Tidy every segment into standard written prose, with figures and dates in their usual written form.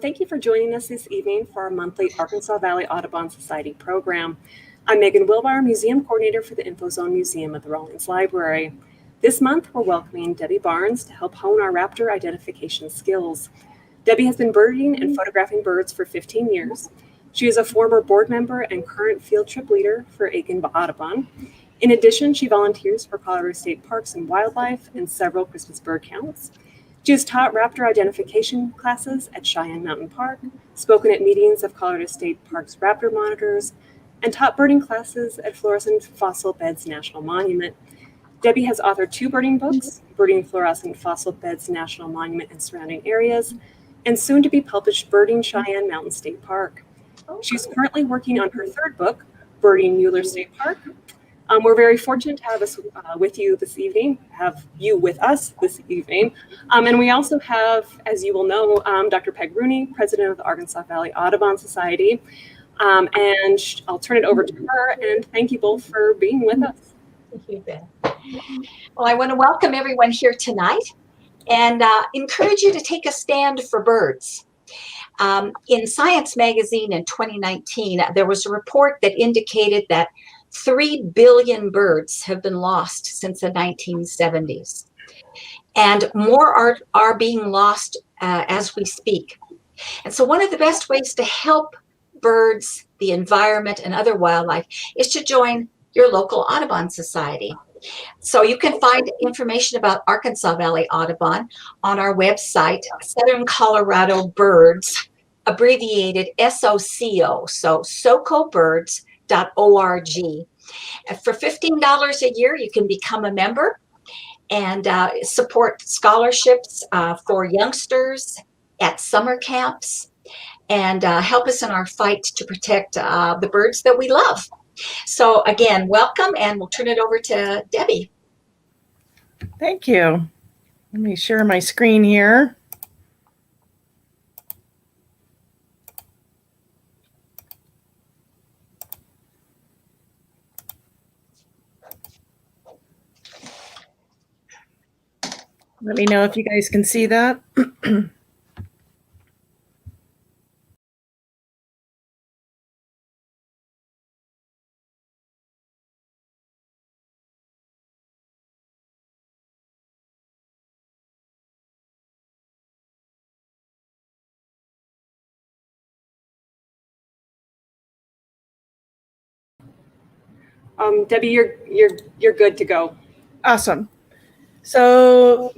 Thank you for joining us this evening for our monthly Arkansas Valley Audubon Society program. I'm Megan Wilbar, Museum Coordinator for the InfoZone Museum at the Rawlings Library. This month, we're welcoming Debbie Barnes to help hone our raptor identification skills. Debbie has been birding and photographing birds for 15 years. She is a former board member and current field trip leader for Aiken Audubon. In addition, she volunteers for Colorado State Parks and Wildlife and several Christmas bird counts. She has taught raptor identification classes at Cheyenne Mountain Park, spoken at meetings of Colorado State Parks raptor monitors, and taught birding classes at Fluorescent Fossil Beds National Monument. Debbie has authored 2 birding books, Birding Fluorescent Fossil Beds National Monument and Surrounding Areas, and soon to be published Birding Cheyenne Mountain State Park. She's currently working on her 3rd book, Birding Mueller State Park. We're very fortunate to have us with you this evening, have you with us this evening. And we also have, as you will know, Dr. Peg Rooney, president of the Arkansas Valley Audubon Society. And I'll turn it over to her, and thank you both for being with us. Thank you, Ben. Well, I want to welcome everyone here tonight and encourage you to take a stand for birds. In Science magazine in 2019, there was a report that indicated that 3 billion birds have been lost since the 1970s. And more are being lost as we speak. And so one of the best ways to help birds, the environment, and other wildlife is to join your local Audubon Society. So you can find information about Arkansas Valley Audubon on our website, Southern Colorado Birds, abbreviated SOCO, so socobirds.org. For $15 a year, you can become a member and support scholarships for youngsters at summer camps and help us in our fight to protect the birds that we love. So again, welcome, and we'll turn it over to Debbie. Thank you. Let me share my screen here. Let me know if you guys can see that. Debbie, you're good to go. Awesome. So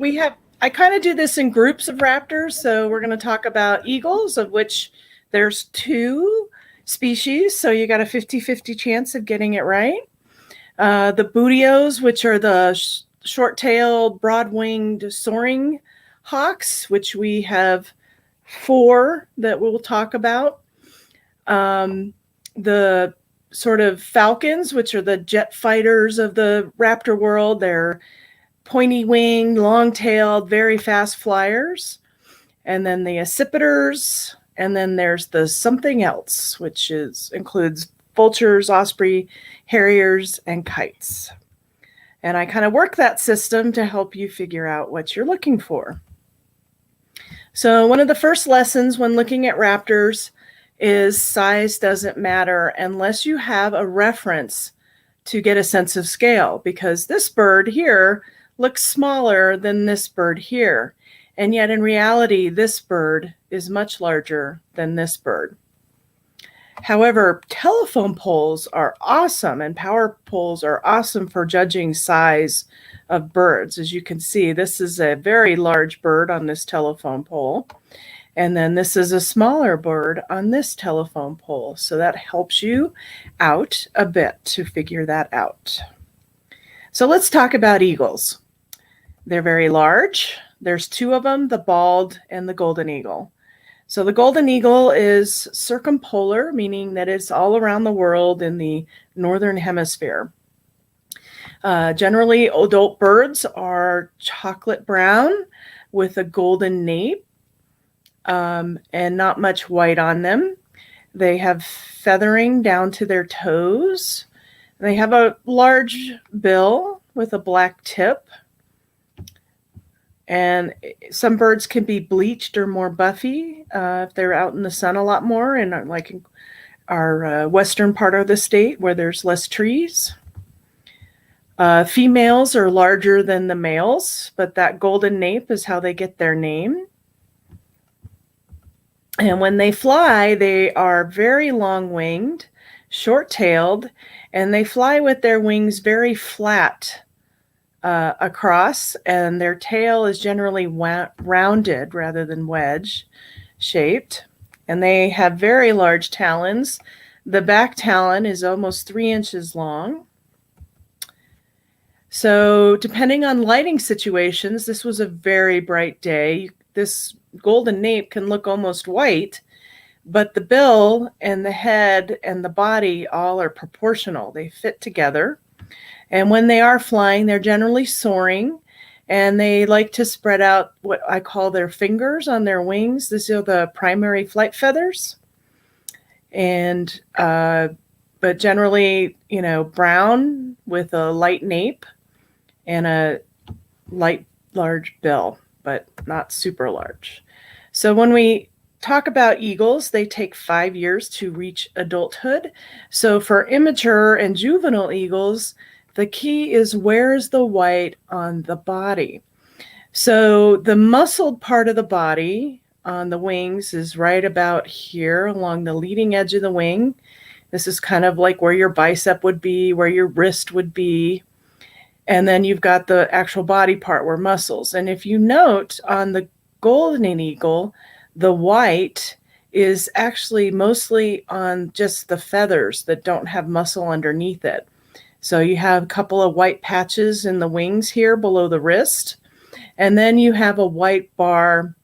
I kind of do this in groups of raptors. So we're going to talk about eagles, of which there's 2 species. So you got a 50-50 chance of getting it right. The bootios, which are the short-tailed, broad-winged soaring hawks, which we have 4 that we'll talk about. The sort of falcons, which are the jet fighters of the raptor world. They're pointy-winged, long-tailed, very fast flyers. And then the accipiters, and then there's the something else, which includes vultures, osprey, harriers, and kites. And I kind of work that system to help you figure out what you're looking for. So one of the first lessons when looking at raptors is size doesn't matter unless you have a reference to get a sense of scale, because this bird here looks smaller than this bird here. And yet in reality, this bird is much larger than this bird. However, telephone poles are awesome, and power poles are awesome for judging size of birds. As you can see, this is a very large bird on this telephone pole. And then this is a smaller bird on this telephone pole. So that helps you out a bit to figure that out. So let's talk about eagles. They're very large. There's 2 of them, the bald and the golden eagle. So the golden eagle is circumpolar, meaning that it's all around the world in the northern hemisphere. Generally, adult birds are chocolate brown with a golden nape. And not much white on them. They have feathering down to their toes. They have a large bill with a black tip. And some birds can be bleached or more buffy if they're out in the sun a lot more, and like in our western part of the state where there's less trees. Females are larger than the males, but that golden nape is how they get their name. And when they fly, they are very long-winged, short-tailed, and they fly with their wings very flat across, and their tail is generally rounded rather than wedge-shaped. And they have very large talons. The back talon is almost 3 inches long. So depending on lighting situations, this was a very bright day. This golden nape can look almost white, but the bill and the head and the body all are proportional. They fit together. And when they are flying, they're generally soaring, and they like to spread out what I call their fingers on their wings. These are the primary flight feathers. And, but generally, you know, brown with a light nape and a light, large bill, but not super large. So when we talk about eagles, they take 5 years to reach adulthood. So for immature and juvenile eagles, the key is where's the white on the body. So the muscled part of the body on the wings is right about here along the leading edge of the wing. This is kind of like where your bicep would be, where your wrist would be. And then you've got the actual body part where muscles. And if you note on the golden eagle, the white is actually mostly on just the feathers that don't have muscle underneath it. So you have a couple of white patches in the wings here below the wrist. And then you have a white bar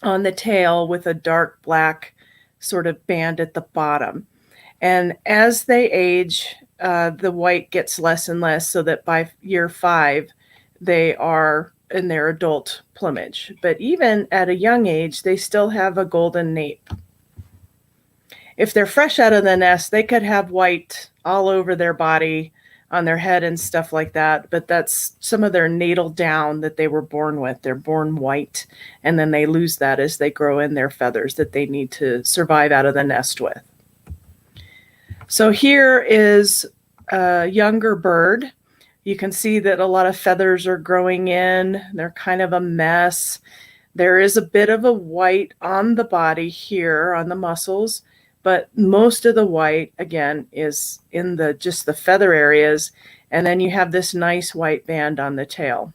on the tail with a dark black sort of band at the bottom. And as they age, the white gets less and less, so that by year 5, they are in their adult plumage. But even at a young age, they still have a golden nape. If they're fresh out of the nest, they could have white all over their body, on their head and stuff like that. But that's some of their natal down that they were born with. They're born white, and then they lose that as they grow in their feathers that they need to survive out of the nest with. So here is a younger bird. You can see that a lot of feathers are growing in. They're kind of a mess. There is a bit of a white on the body here on the muscles, but most of the white, again, is in just the feather areas. And then you have this nice white band on the tail.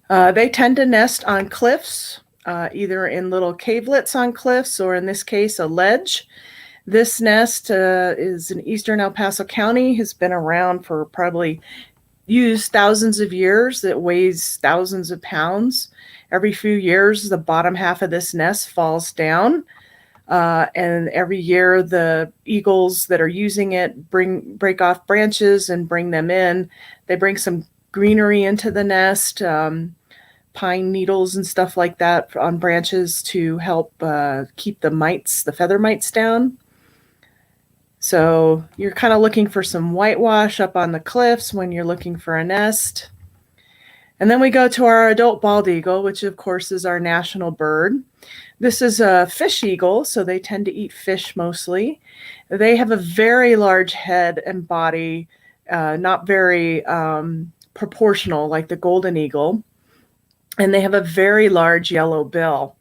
They tend to nest on cliffs, either in little cavelets on cliffs, or in this case, a ledge. This nest is in eastern El Paso County, has been around for probably used thousands of years. It weighs thousands of pounds. Every few years, the bottom half of this nest falls down. And every year, the eagles that are using it break off branches and bring them in. They bring some greenery into the nest, pine needles and stuff like that on branches to help keep the feather mites down. So you're kind of looking for some whitewash up on the cliffs when you're looking for a nest. And then we go to our adult bald eagle, which of course is our national bird. This is a fish eagle, so they tend to eat fish mostly. They have a very large head and body, not very proportional like the golden eagle. And they have a very large yellow bill.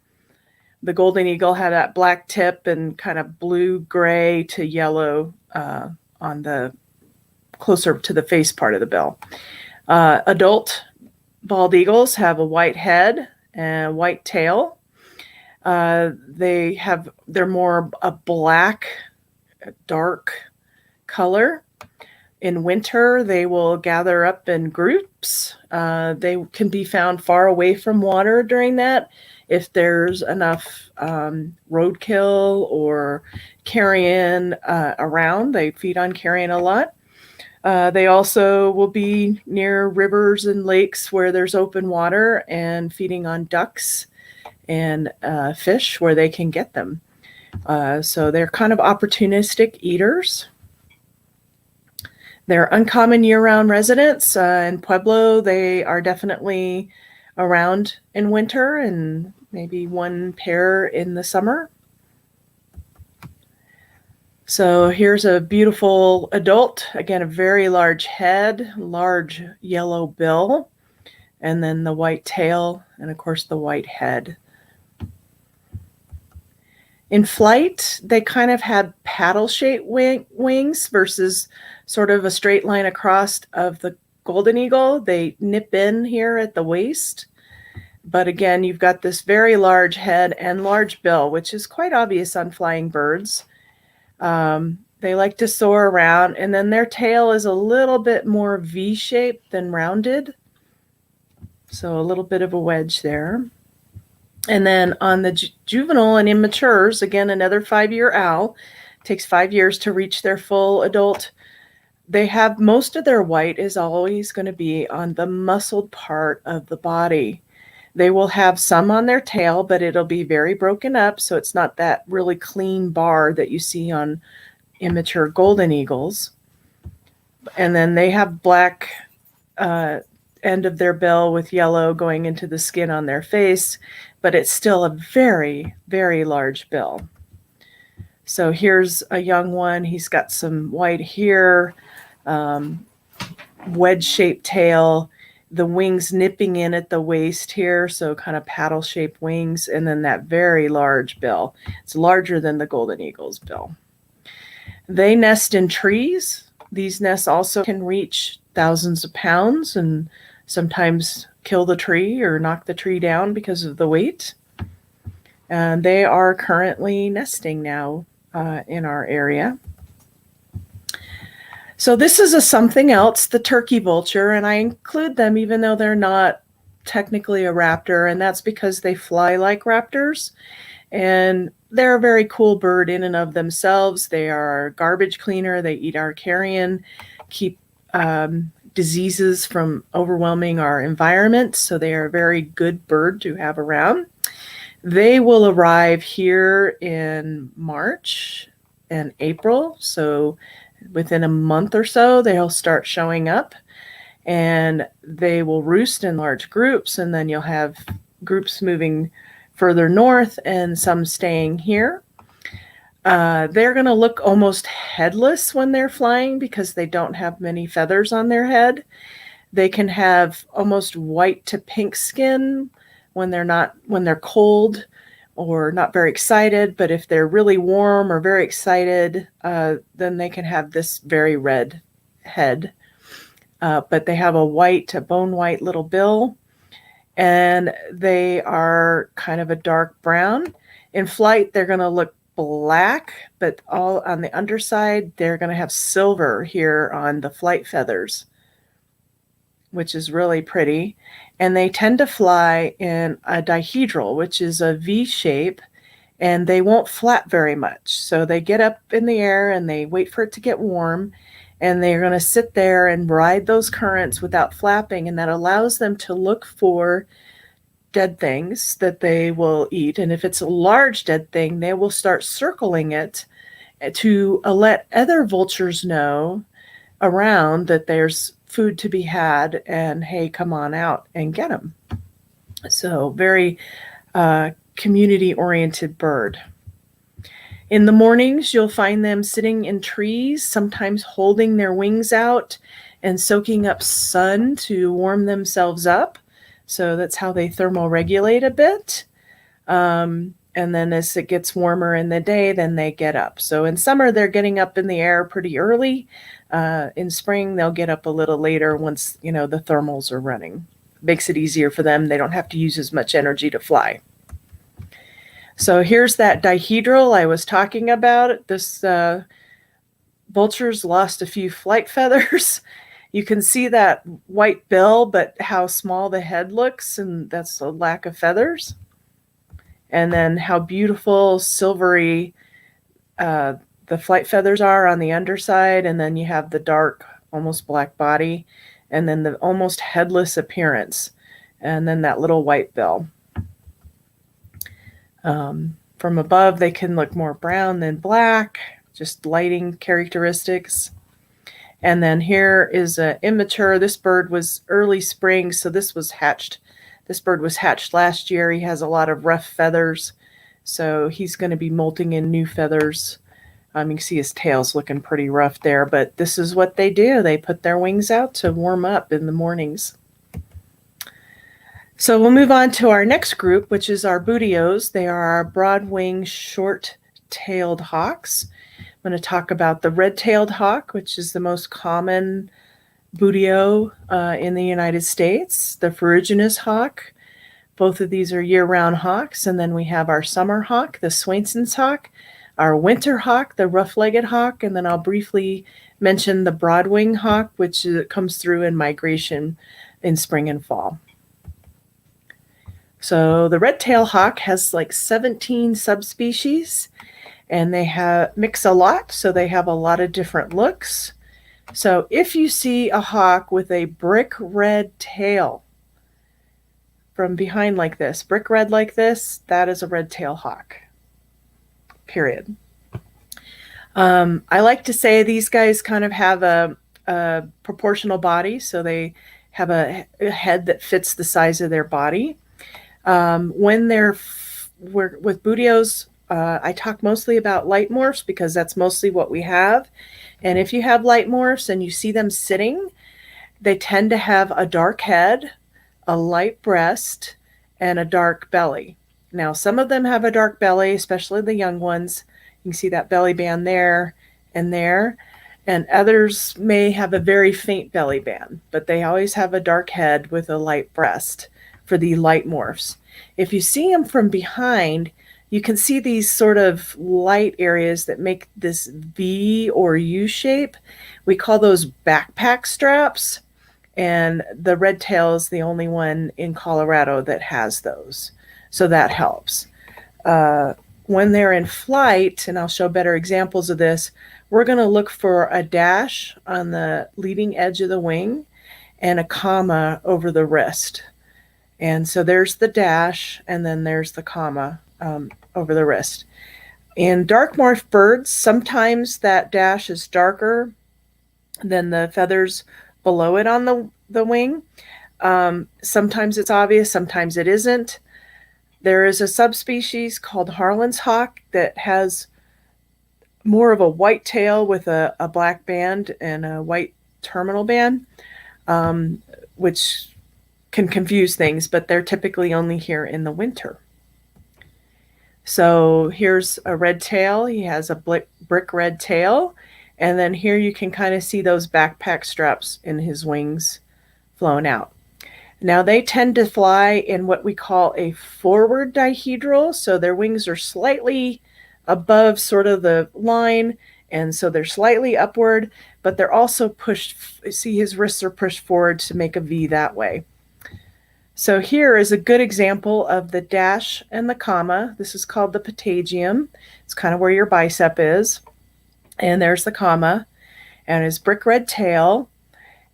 The golden eagle had that black tip and kind of blue-gray to yellow on the closer to the face part of the bill. Adult bald eagles have a white head and a white tail. They're more a black, dark color. In winter, they will gather up in groups. They can be found far away from water during that. If there's enough roadkill or carrion around, they feed on carrion a lot. They also will be near rivers and lakes where there's open water and feeding on ducks and fish where they can get them. So they're kind of opportunistic eaters. They're uncommon year-round residents. In Pueblo, they are definitely around in winter and maybe one pair in the summer. So here's a beautiful adult. Again, a very large head, large yellow bill, and then the white tail, and of course the white head. In flight, they kind of had paddle-shaped wings versus sort of a straight line across of the golden eagle. They nip in here at the waist. But again, you've got this very large head and large bill, which is quite obvious on flying birds. They like to soar around, and then their tail is a little bit more V-shaped than rounded. So a little bit of a wedge there. And then on the juvenile and immatures, again, another 5-year owl. Takes 5 years to reach their full adult. They have most of their white is always going to be on the muscled part of the body. They will have some on their tail, but it'll be very broken up, so it's not that really clean bar that you see on immature golden eagles. And then they have black end of their bill with yellow going into the skin on their face, but it's still a very, very large bill. So here's a young one. He's got some white here, wedge-shaped tail, the wings nipping in at the waist here, so kind of paddle-shaped wings, and then that very large bill. It's larger than the golden eagle's bill. They nest in trees. These nests also can reach thousands of pounds and sometimes kill the tree or knock the tree down because of the weight. And they are currently nesting now in our area. So this is a something else, the turkey vulture, and I include them even though they're not technically a raptor, and that's because they fly like raptors, and they're a very cool bird in and of themselves. They are a garbage cleaner. They eat our carrion, keep diseases from overwhelming our environment, so they are a very good bird to have around. They will arrive here in March and April, so within a month or so, they'll start showing up, and they will roost in large groups, and then you'll have groups moving further north and some staying here. They're going to look almost headless when they're flying because they don't have many feathers on their head. They can have almost white to pink skin when they're cold or not very excited, but if they're really warm or very excited, then they can have this very red head. But they have a bone white little bill, and they are kind of a dark brown. In flight, they're going to look black, but all on the underside, they're going to have silver here on the flight feathers, which is really pretty. And they tend to fly in a dihedral, which is a V shape, and they won't flap very much. So they get up in the air and they wait for it to get warm, and they're going to sit there and ride those currents without flapping, and that allows them to look for dead things that they will eat. And if it's a large dead thing, they will start circling it to let other vultures know around that there's food to be had, and hey, come on out and get them. So very community-oriented bird. In the mornings, you'll find them sitting in trees, sometimes holding their wings out and soaking up sun to warm themselves up. So that's how they thermoregulate a bit. And then as it gets warmer in the day, then they get up. So in summer, they're getting up in the air pretty early. In spring, they'll get up a little later once, the thermals are running. Makes it easier for them. They don't have to use as much energy to fly. So here's that dihedral I was talking about. This vulture's lost a few flight feathers. You can see that white bill, but how small the head looks, and that's a lack of feathers. And then how beautiful silvery the flight feathers are on the underside, and then you have the dark, almost black body, and then the almost headless appearance, and then that little white bill. From above, they can look more brown than black, just lighting characteristics. And then here is an immature. This bird was early spring, so this was hatched. This bird was hatched last year. He has a lot of rough feathers, so he's going to be molting in new feathers. You can see his tail's looking pretty rough there, but this is what they do. They put their wings out to warm up in the mornings. So we'll move on to our next group, which is our bootios. They are our broad-winged, short-tailed hawks. I'm going to talk about the red-tailed hawk, which is the most common bootio in the United States, the ferruginous hawk. Both of these are year-round hawks. And then we have our summer hawk, the Swainson's hawk, our winter hawk, the rough-legged hawk, and then I'll briefly mention the broad-winged hawk, which comes through in migration in spring and fall. So the red-tailed hawk has like 17 subspecies, and they mix a lot, so they have a lot of different looks. So if you see a hawk with a brick red tail from behind like this, brick red like this, that is a red-tailed hawk, period. I like to say these guys kind of have a proportional body, so they have a head that fits the size of their body. When we're with bootios, I talk mostly about light morphs because that's mostly what we have. And if you have light morphs and you see them sitting, they tend to have a dark head, a light breast, and a dark belly. Now, some of them have a dark belly, especially the young ones. You can see that belly band there and there. And others may have a very faint belly band, but they always have a dark head with a light breast for the light morphs. If you see them from behind, you can see these sort of light areas that make this V or U shape. We call those backpack straps, and the red tail is the only one in Colorado that has those. So that helps. When they're in flight, and I'll show better examples of this, we're going to look for a dash on the leading edge of the wing and a comma over the wrist. And so there's the dash, and then there's the comma over the wrist. In dark morph birds, sometimes that dash is darker than the feathers below it on the wing. Sometimes it's obvious, sometimes it isn't. There is a subspecies called Harlan's hawk that has more of a white tail with a black band and a white terminal band, which can confuse things, but they're typically only here in the winter. So here's a red tail. He has a brick red tail. And then here you can kind of see those backpack straps in his wings flowing out. Now they tend to fly in what we call a forward dihedral. So their wings are slightly above sort of the line. And so they're slightly upward, but they're also pushed. See, his wrists are pushed forward to make a V that way. So here is a good example of the dash and the comma. This is called the patagium. It's kind of where your bicep is. And there's the comma and his brick red tail.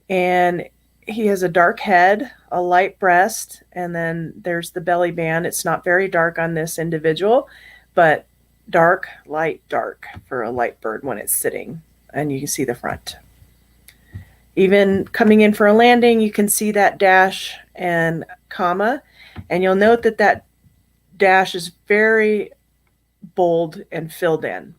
And he has a dark head, a light breast, and then there's the belly band. It's not very dark on this individual, but dark, light, dark for a light bird when it's sitting. And you can see the front. Even coming in for a landing, you can see that dash and comma, and you'll note that that dash is very bold and filled in.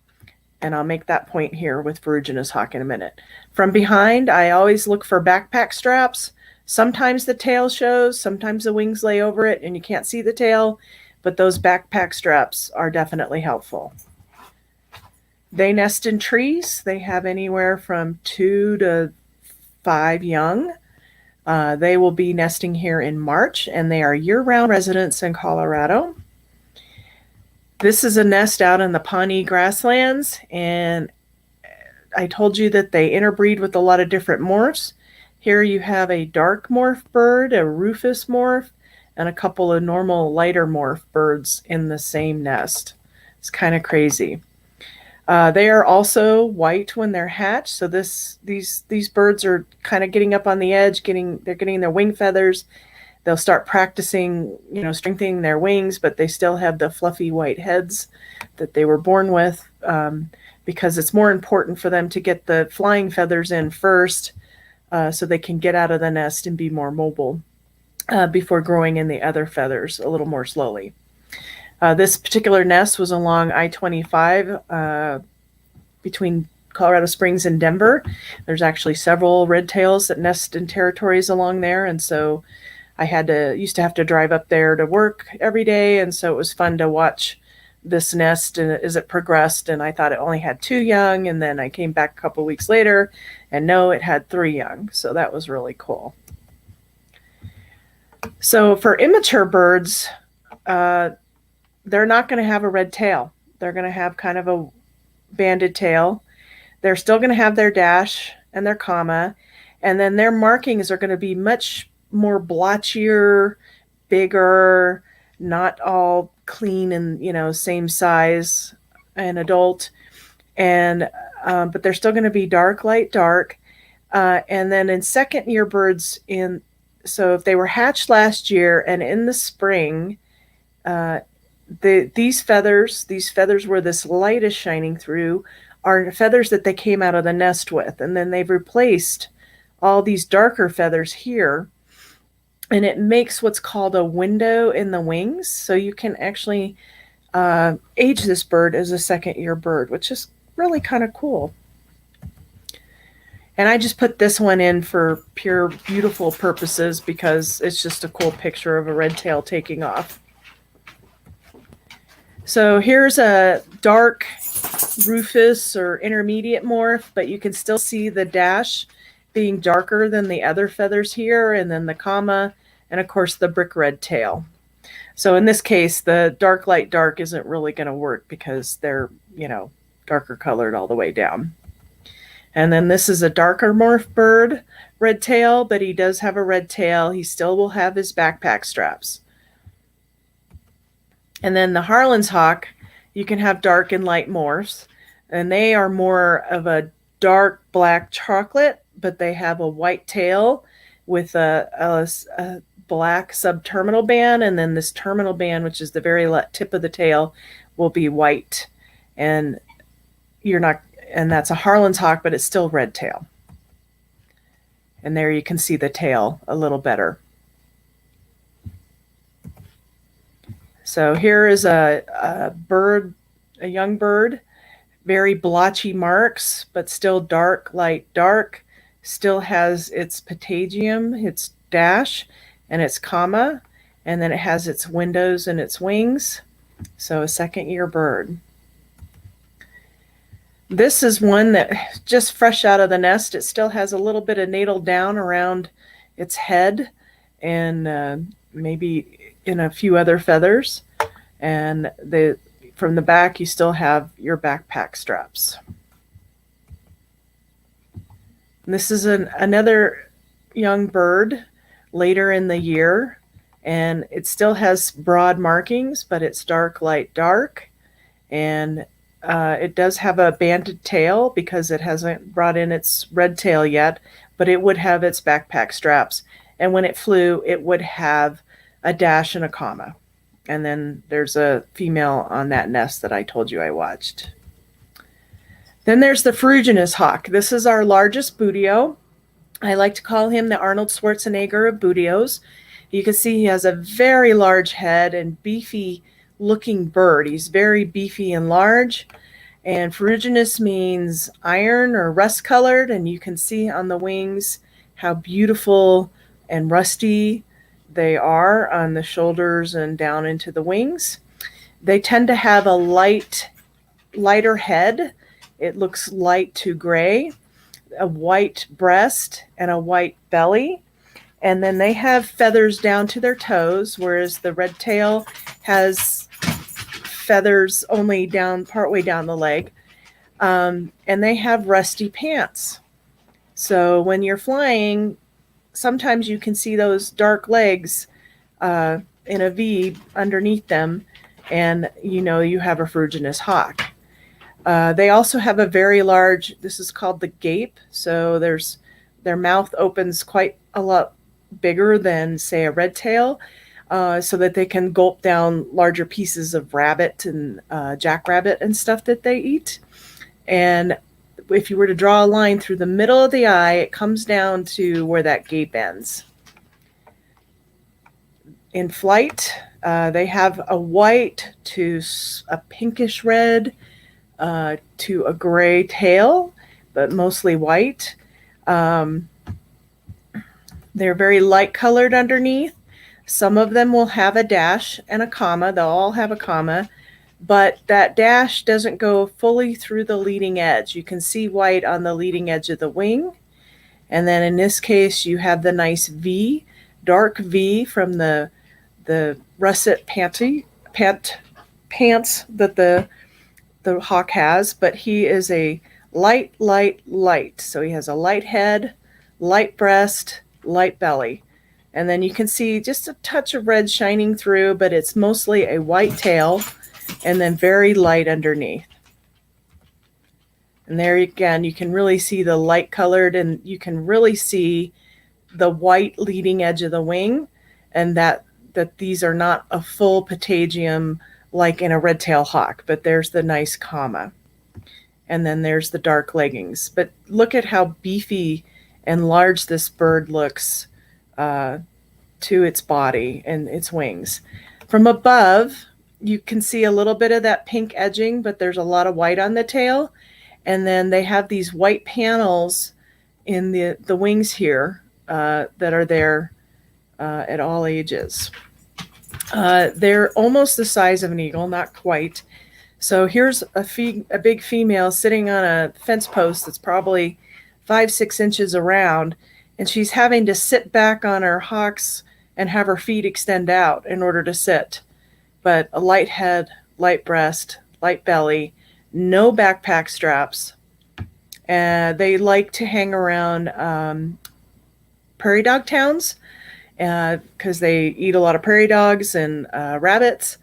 And I'll make that point here with ferruginous hawk in a minute. From behind, I always look for backpack straps. Sometimes the tail shows, sometimes the wings lay over it and you can't see the tail, but those backpack straps are definitely helpful. They nest in trees. They have anywhere from 2 to 5 young. They will be nesting here in March, and they are year-round residents in Colorado. This is a nest out in the Pawnee grasslands, and I told you that they interbreed with a lot of different morphs. Here you have a dark morph bird, a rufous morph, and a couple of normal lighter morph birds in the same nest. It's kind of crazy. They are also white when they're hatched. So these birds are kind of getting up on the edge, they're getting their wing feathers. They'll start practicing, strengthening their wings, but they still have the fluffy white heads that they were born with. because it's more important for them to get the flying feathers in first, so they can get out of the nest and be more mobile before growing in the other feathers a little more slowly. This particular nest was along I-25 between Colorado Springs and Denver. There's actually several red tails that nest in territories along there, and so I used to have to drive up there to work every day, and so it was fun to watch this nest and as it progressed. And I thought it only had 2 young, and then I came back a couple weeks later, and no, it had 3 young. So that was really cool. So for immature birds, they're not going to have a red tail. They're going to have kind of a banded tail. They're still going to have their dash and their comma, and then their markings are going to be much more blotchier, bigger, not all clean and same size an adult, and but they're still going to be dark, light, dark, and then in second year birds, so if they were hatched last year and in the spring, these feathers where this light is shining through are feathers that they came out of the nest with, and then they've replaced all these darker feathers here, and it makes what's called a window in the wings. So you can actually age this bird as a second year bird, which is really kind of cool. And I just put this one in for pure beautiful purposes because it's just a cool picture of a red tail taking off. So here's a dark rufous or intermediate morph, but you can still see the dash being darker than the other feathers here, and then the comma, and of course the brick red tail. So in this case, the dark, light, dark isn't really going to work because they're, darker colored all the way down. And then this is a darker morph bird, red tail, but he does have a red tail. He still will have his backpack straps. And then the Harlan's hawk, you can have dark and light morphs, and they are more of a dark black chocolate, but they have a white tail with a black subterminal band, and then this terminal band, which is the very tip of the tail, will be white. And that's a Harlan's hawk, but it's still red tail. And there you can see the tail a little better. So here is a bird, a young bird, very blotchy marks, but still dark, light, dark. Still has its patagium, its dash, and its comma, and then it has its windows and its wings. So a second year bird. This is one that just fresh out of the nest. It still has a little bit of natal down around its head, and maybe in a few other feathers, and from the back you still have your backpack straps. And this is another young bird later in the year, and it still has broad markings, but it's dark, light, dark, and it does have a banded tail because it hasn't brought in its red tail yet, but it would have its backpack straps, and when it flew it would have a dash and a comma. And then there's a female on that nest that I told you I watched. Then there's the ferruginous hawk. This is our largest buteo. I like to call him the Arnold Schwarzenegger of buteos. You can see he has a very large head and beefy looking bird. He's very beefy and large. And ferruginous means iron or rust colored. And you can see on the wings how beautiful and rusty they are on the shoulders and down into the wings. They tend to have a lighter head. It looks light to gray, a white breast and a white belly. And then they have feathers down to their toes, whereas the red tail has feathers only down partway down the leg. And they have rusty pants. So when you're flying, sometimes you can see those dark legs in a V underneath them, and you have a ferruginous hawk. They also have a very large, this is called the gape, so their mouth opens quite a lot bigger than, say, a red tail, so that they can gulp down larger pieces of rabbit and jackrabbit and stuff that they eat. And if you were to draw a line through the middle of the eye, it comes down to where that gape ends. In flight, they have a white to a pinkish red to a gray tail, but mostly white. They're very light colored underneath. Some of them will have a dash and a comma. They'll all have a comma, but that dash doesn't go fully through the leading edge. You can see white on the leading edge of the wing. And then in this case, you have the nice V, dark V from the russet pants that the hawk has, but he is a light. So he has a light head, light breast, light belly. And then you can see just a touch of red shining through, but it's mostly a white tail and then very light underneath. And there again, you can really see the light colored, and you can really see the white leading edge of the wing, and that these are not a full patagium like in a red-tailed hawk, but there's the nice comma. And then there's the dark leggings. But look at how beefy and large this bird looks to its body and its wings. From above, you can see a little bit of that pink edging, but there's a lot of white on the tail. And then they have these white panels in the wings here that are there at all ages. They're almost the size of an eagle, not quite. So here's a big female sitting on a fence post that's probably 5-6 inches around, and she's having to sit back on her hocks and have her feet extend out in order to sit. But a light head, light breast, light belly, no backpack straps. They like to hang around prairie dog towns because they eat a lot of prairie dogs and rabbits.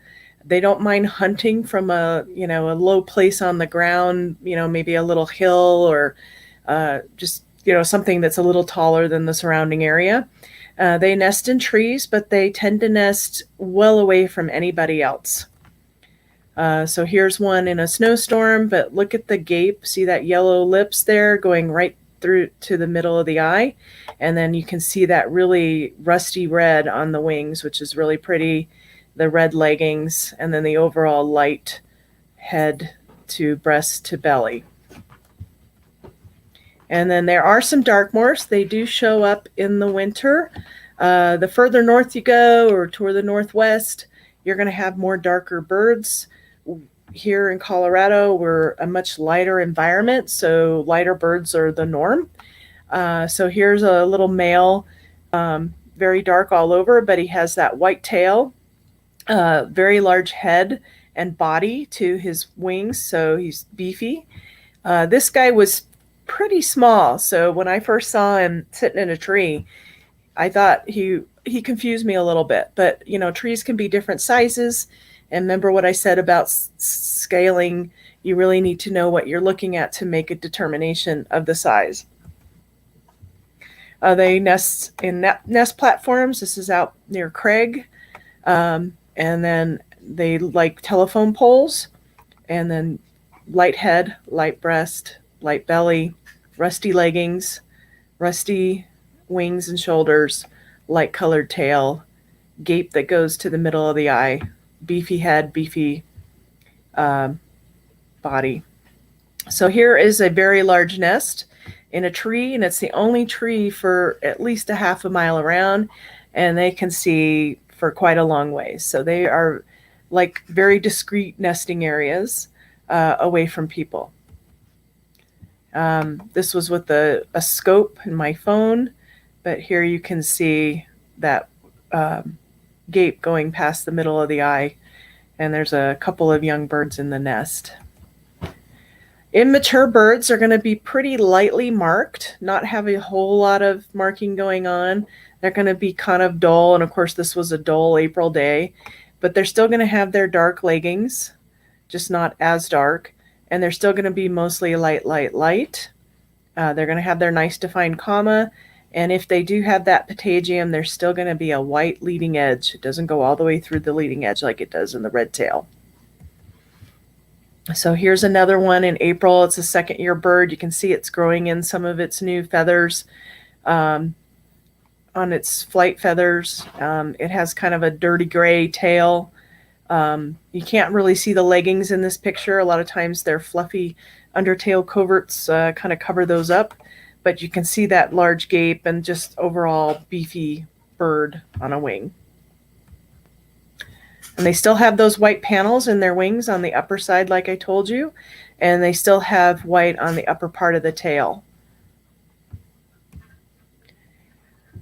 They don't mind hunting from a low place on the ground, maybe a little hill or just something that's a little taller than the surrounding area. They nest in trees, but they tend to nest well away from anybody else. So here's one in a snowstorm, but look at the gape. See that yellow lips there going right through to the middle of the eye? And then you can see that really rusty red on the wings, which is really pretty. The red leggings, and then the overall light head to breast to belly. And then there are some darkmores. They do show up in the winter. The further north you go or toward the northwest, you're going to have more darker birds. Here in Colorado, we're a much lighter environment, so lighter birds are the norm. So here's a little male, very dark all over, but he has that white tail, very large head and body to his wings, so he's beefy. This guy was pretty small, so when I first saw him sitting in a tree, I thought he confused me a little bit. But trees can be different sizes, and remember what I said about scaling. You really need to know what you're looking at to make a determination of the size. They nest in nest platforms. This is out near Craig. And then they like telephone poles, and then light head, light breast, light belly, rusty leggings, rusty wings and shoulders, light colored tail, gape that goes to the middle of the eye, beefy head, beefy body. So here is a very large nest in a tree, and it's the only tree for at least a half a mile around, and they can see for quite a long ways. So they are like very discreet nesting areas away from people. This was with a scope in my phone, but here you can see that gape going past the middle of the eye, and there's a couple of young birds in the nest. Immature birds are going to be pretty lightly marked, not have a whole lot of marking going on. They're going to be kind of dull, and of course this was a dull April day, but they're still going to have their dark leggings, just not as dark, and they're still going to be mostly light. They're going to have their nice defined comma, and if they do have that patagium, there's still going to be a white leading edge. It doesn't go all the way through the leading edge like it does in the red tail. So here's another one in April. It's a second year bird. You can see it's growing in some of its new feathers on its flight feathers. It has kind of a dirty gray tail. You can't really see the leggings in this picture. A lot of times their fluffy undertail coverts kind of cover those up, but you can see that large gape and just overall beefy bird on a wing. And they still have those white panels in their wings on the upper side, like I told you, and they still have white on the upper part of the tail.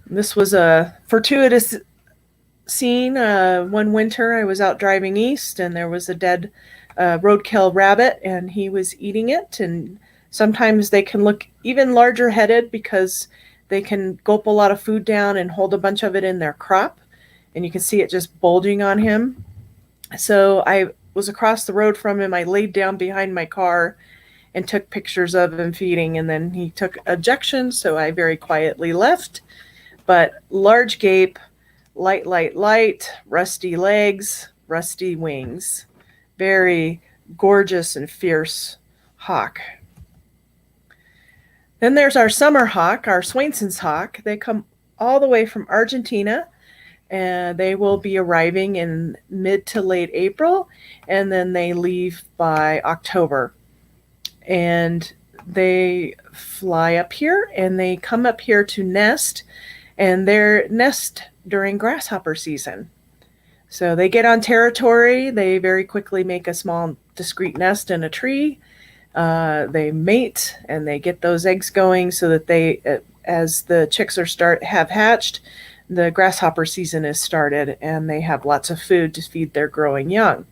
This was a fortuitous scene. One winter I was out driving east and there was a dead roadkill rabbit and he was eating it. And sometimes they can look even larger headed because they can gulp a lot of food down and hold a bunch of it in their crop. And you can see it just bulging on him. So I was across the road from him. I laid down behind my car and took pictures of him feeding, and then he took ejection, so I very quietly left. But large gape, light, rusty legs, rusty wings. Very gorgeous and fierce hawk. Then there's our summer hawk, our Swainson's hawk. They come all the way from Argentina, and they will be arriving in mid to late April, and then they leave by October. And they fly up here, and they come up here to nest, and they nest during grasshopper season. So they get on territory, they very quickly make a small discreet nest in a tree. They mate and they get those eggs going so that they, as the chicks have hatched, the grasshopper season is started and they have lots of food to feed their growing young.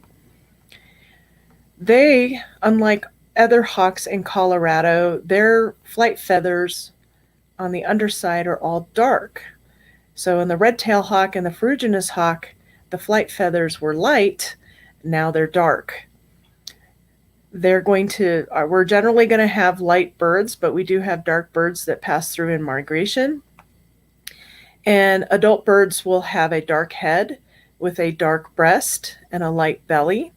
They, unlike other hawks in Colorado, their flight feathers on the underside are all dark. So in the red-tailed hawk and the ferruginous hawk, the flight feathers were light, now they're dark. We're generally going to have light birds, but we do have dark birds that pass through in migration. And adult birds will have a dark head with a dark breast and a light belly.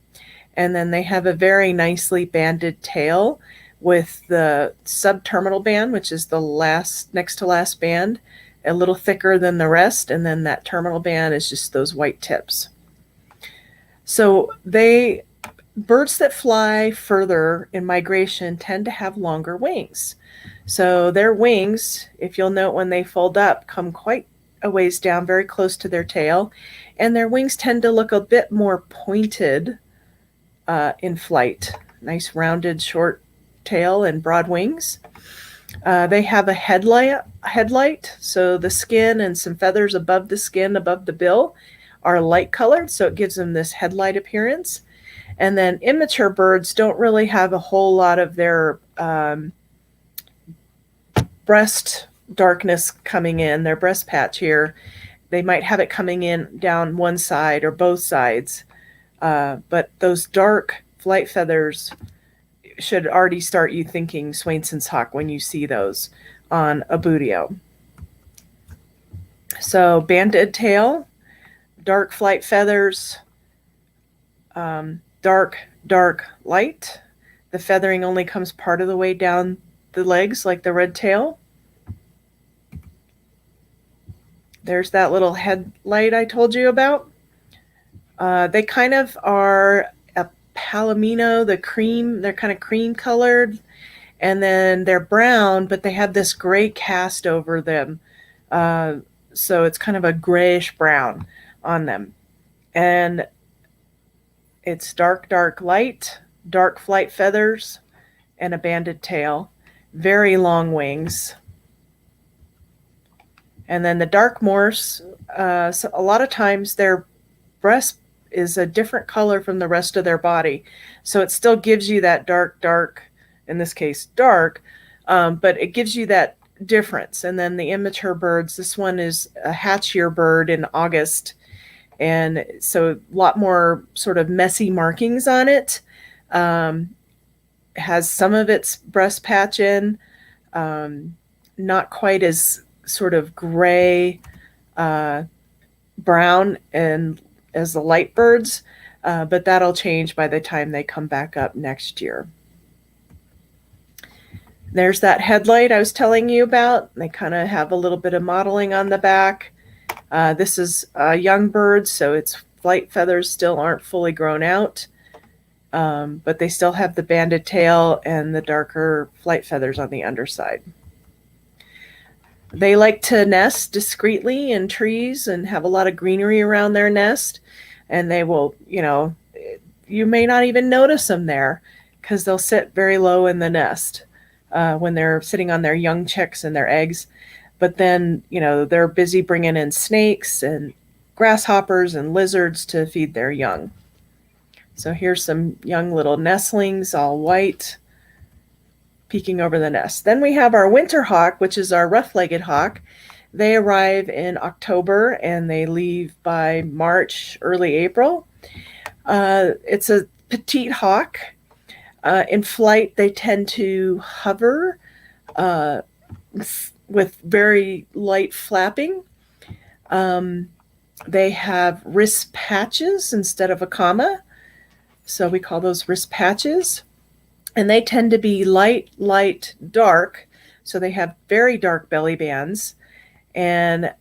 And then they have a very nicely banded tail with the subterminal band, which is the next to last band, a little thicker than the rest. And then that terminal band is just those white tips. So birds that fly further in migration tend to have longer wings. So their wings, if you'll note when they fold up, come quite a ways down, very close to their tail. And their wings tend to look a bit more pointed in flight. Nice rounded short tail and broad wings. They have a headlight, so the skin and some feathers above the skin, above the bill, are light colored, so it gives them this headlight appearance. And then immature birds don't really have a whole lot of their breast darkness coming in, their breast patch here. They might have it coming in down one side or both sides. But those dark flight feathers should already start you thinking Swainson's hawk when you see those on a buteo. So banded tail, dark flight feathers, dark light. The feathering only comes part of the way down the legs like the red tail. There's that little headlight I told you about. They kind of are a palomino, they're kind of cream colored, and then they're brown, but they have this gray cast over them. So it's kind of a grayish brown on them. And it's dark light, dark flight feathers, and a banded tail, very long wings. And then the dark morse, so a lot of times their breast is a different color from the rest of their body. So it still gives you that dark, in this case, dark, but it gives you that difference. And then the immature birds, this one is a hatchier bird in August. And so a lot more sort of messy markings on it. Has some of its breast patch in, not quite as sort of gray, brown and as the light birds, but that'll change by the time they come back up next year. There's that headlight I was telling you about. They kind of have a little bit of modeling on the back. This is a young bird, so its flight feathers still aren't fully grown out, but they still have the banded tail and the darker flight feathers on the underside. They like to nest discreetly in trees and have a lot of greenery around their nest, and they will, you may not even notice them there because they'll sit very low in the nest when they're sitting on their young chicks and their eggs. But then, they're busy bringing in snakes and grasshoppers and lizards to feed their young. So here's some young little nestlings, all white, peeking over the nest. Then we have our winter hawk, which is our rough-legged hawk. They arrive in October and they leave by March, early April. It's a petite hawk. In flight, they tend to hover with very light flapping. They have wrist patches instead of a comma, so we call those wrist patches. And they tend to be light, dark, so they have very dark belly bands. And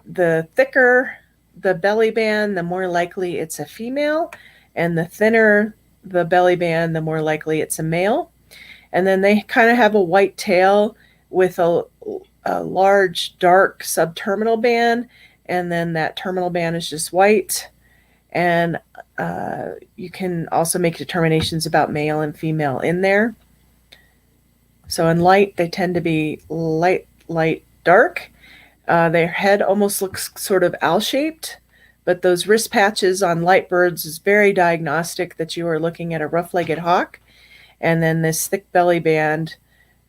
the thicker the belly band, the more likely it's a female, and the thinner the belly band, the more likely it's a male. And then they kind of have a white tail with a large dark subterminal band, and then that terminal band is just white. And you can also make determinations about male and female in there. So in light, they tend to be light, dark. Their head almost looks sort of owl-shaped, but those wrist patches on light birds is very diagnostic that you are looking at a rough-legged hawk. And then this thick belly band,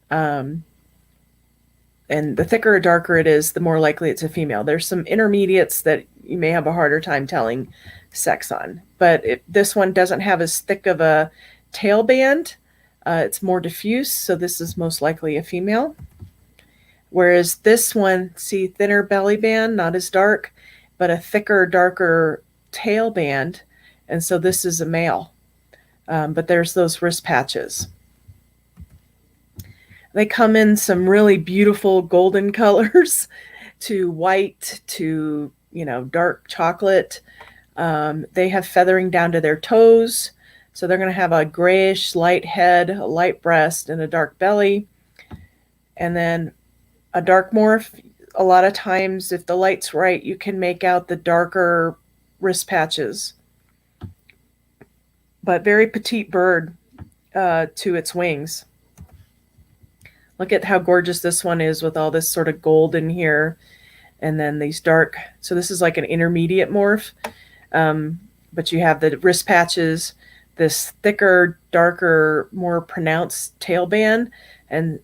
and the thicker or darker it is, the more likely it's a female. There's some intermediates that you may have a harder time telling sex on, but this one doesn't have as thick of a tail band. It's more diffuse, so this is most likely a female. Whereas this one, see, thinner belly band, not as dark, but a thicker, darker tail band, and so this is a male. But there's those wrist patches. They come in some really beautiful golden colors to white to, dark chocolate. They have feathering down to their toes. So they're going to have a grayish light head, a light breast, and a dark belly. And then a dark morph. A lot of times, if the light's right, you can make out the darker wrist patches. But very petite bird to its wings. Look at how gorgeous this one is with all this sort of gold in here. And then these dark. So this is like an intermediate morph. But you have the wrist patches, this thicker, darker, more pronounced tail band, and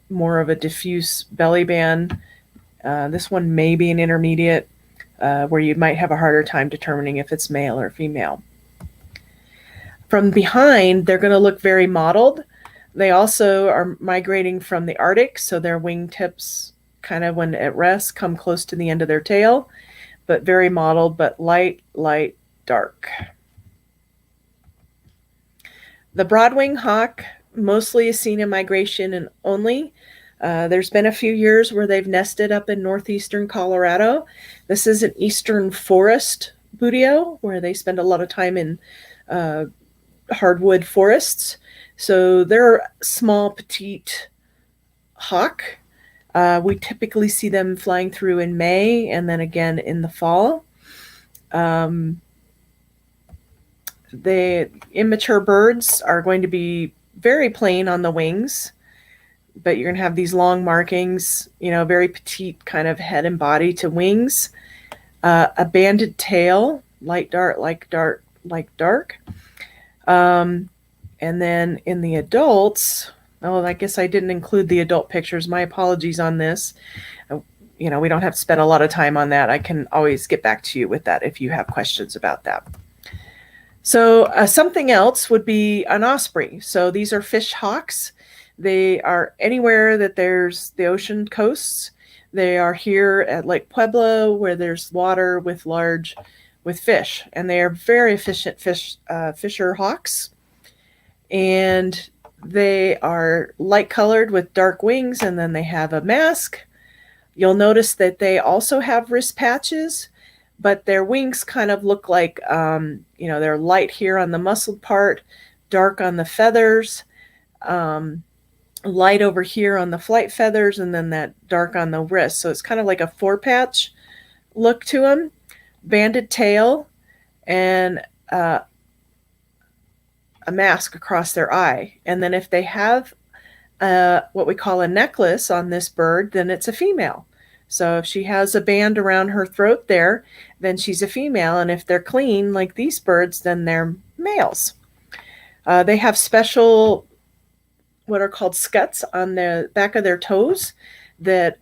more of a diffuse belly band. This one may be an intermediate, where you might have a harder time determining if it's male or female. From behind, they're going to look very mottled. They also are migrating from the Arctic, so their wingtips, kind of when at rest, come close to the end of their tail, but very mottled, but light, dark. The broadwing hawk mostly is seen in migration and only. There's been a few years where they've nested up in northeastern Colorado. This is an eastern forest buteo where they spend a lot of time in hardwood forests. So they're a small, petite hawk. We typically see them flying through in May and then again in the fall. The immature birds are going to be very plain on the wings, but you're going to have these long markings, very petite kind of head and body to wings. A banded tail, light dark. And then in the adults, I guess I didn't include the adult pictures. My apologies on this. We don't have to spend a lot of time on that. I can always get back to you with that if you have questions about that. So something else would be an osprey. So these are fish hawks. They are anywhere that there's the ocean coasts. They are here at Lake Pueblo where there's water with large with fish, and they are very efficient fisher hawks. And they are light colored with dark wings, and then they have a mask. You'll notice that they also have wrist patches, but their wings kind of look like, they're light here on the muscled part, dark on the feathers, light over here on the flight feathers, and then that dark on the wrist. So it's kind of like a four patch look to them. Banded tail, and a mask across their eye. And then if they have what we call a necklace on this bird, then it's a female. So if she has a band around her throat there, then she's a female. And if they're clean, like these birds, then they're males. They have special, what are called scuts on the back of their toes that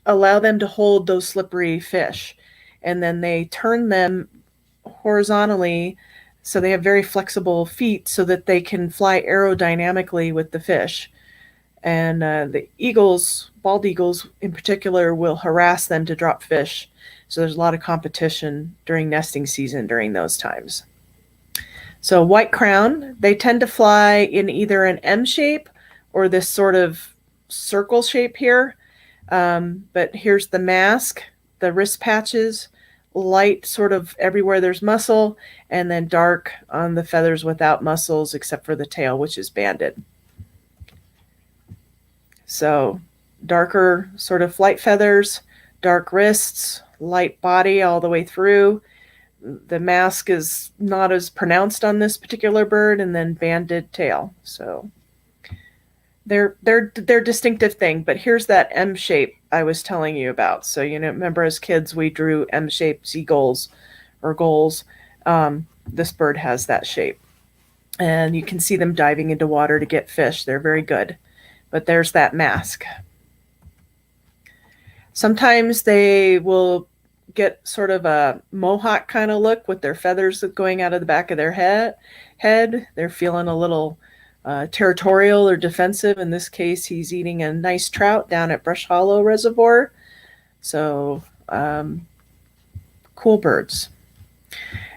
allow them to hold those slippery fish. And then they turn them horizontally, so they have very flexible feet so that they can fly aerodynamically with the fish. And the eagles, bald eagles in particular, will harass them to drop fish. So there's a lot of competition during nesting season during those times. So white crown, they tend to fly in either an M shape or this sort of circle shape here. But here's the mask, the wrist patches, light sort of everywhere there's muscle, and then dark on the feathers without muscles except for the tail, which is banded. So darker sort of flight feathers, dark wrists, light body all the way through. The mask is not as pronounced on this particular bird, and then banded tail. So they're distinctive thing. But here's that M shape I was telling you about. So, remember as kids, we drew M-shaped seagulls or gulls. This bird has that shape. And you can see them diving into water to get fish. They're very good. But there's that mask. Sometimes they will get sort of a mohawk kind of look with their feathers going out of the back of their head. They're feeling a little territorial or defensive. In this case, he's eating a nice trout down at Brush Hollow Reservoir. So cool birds.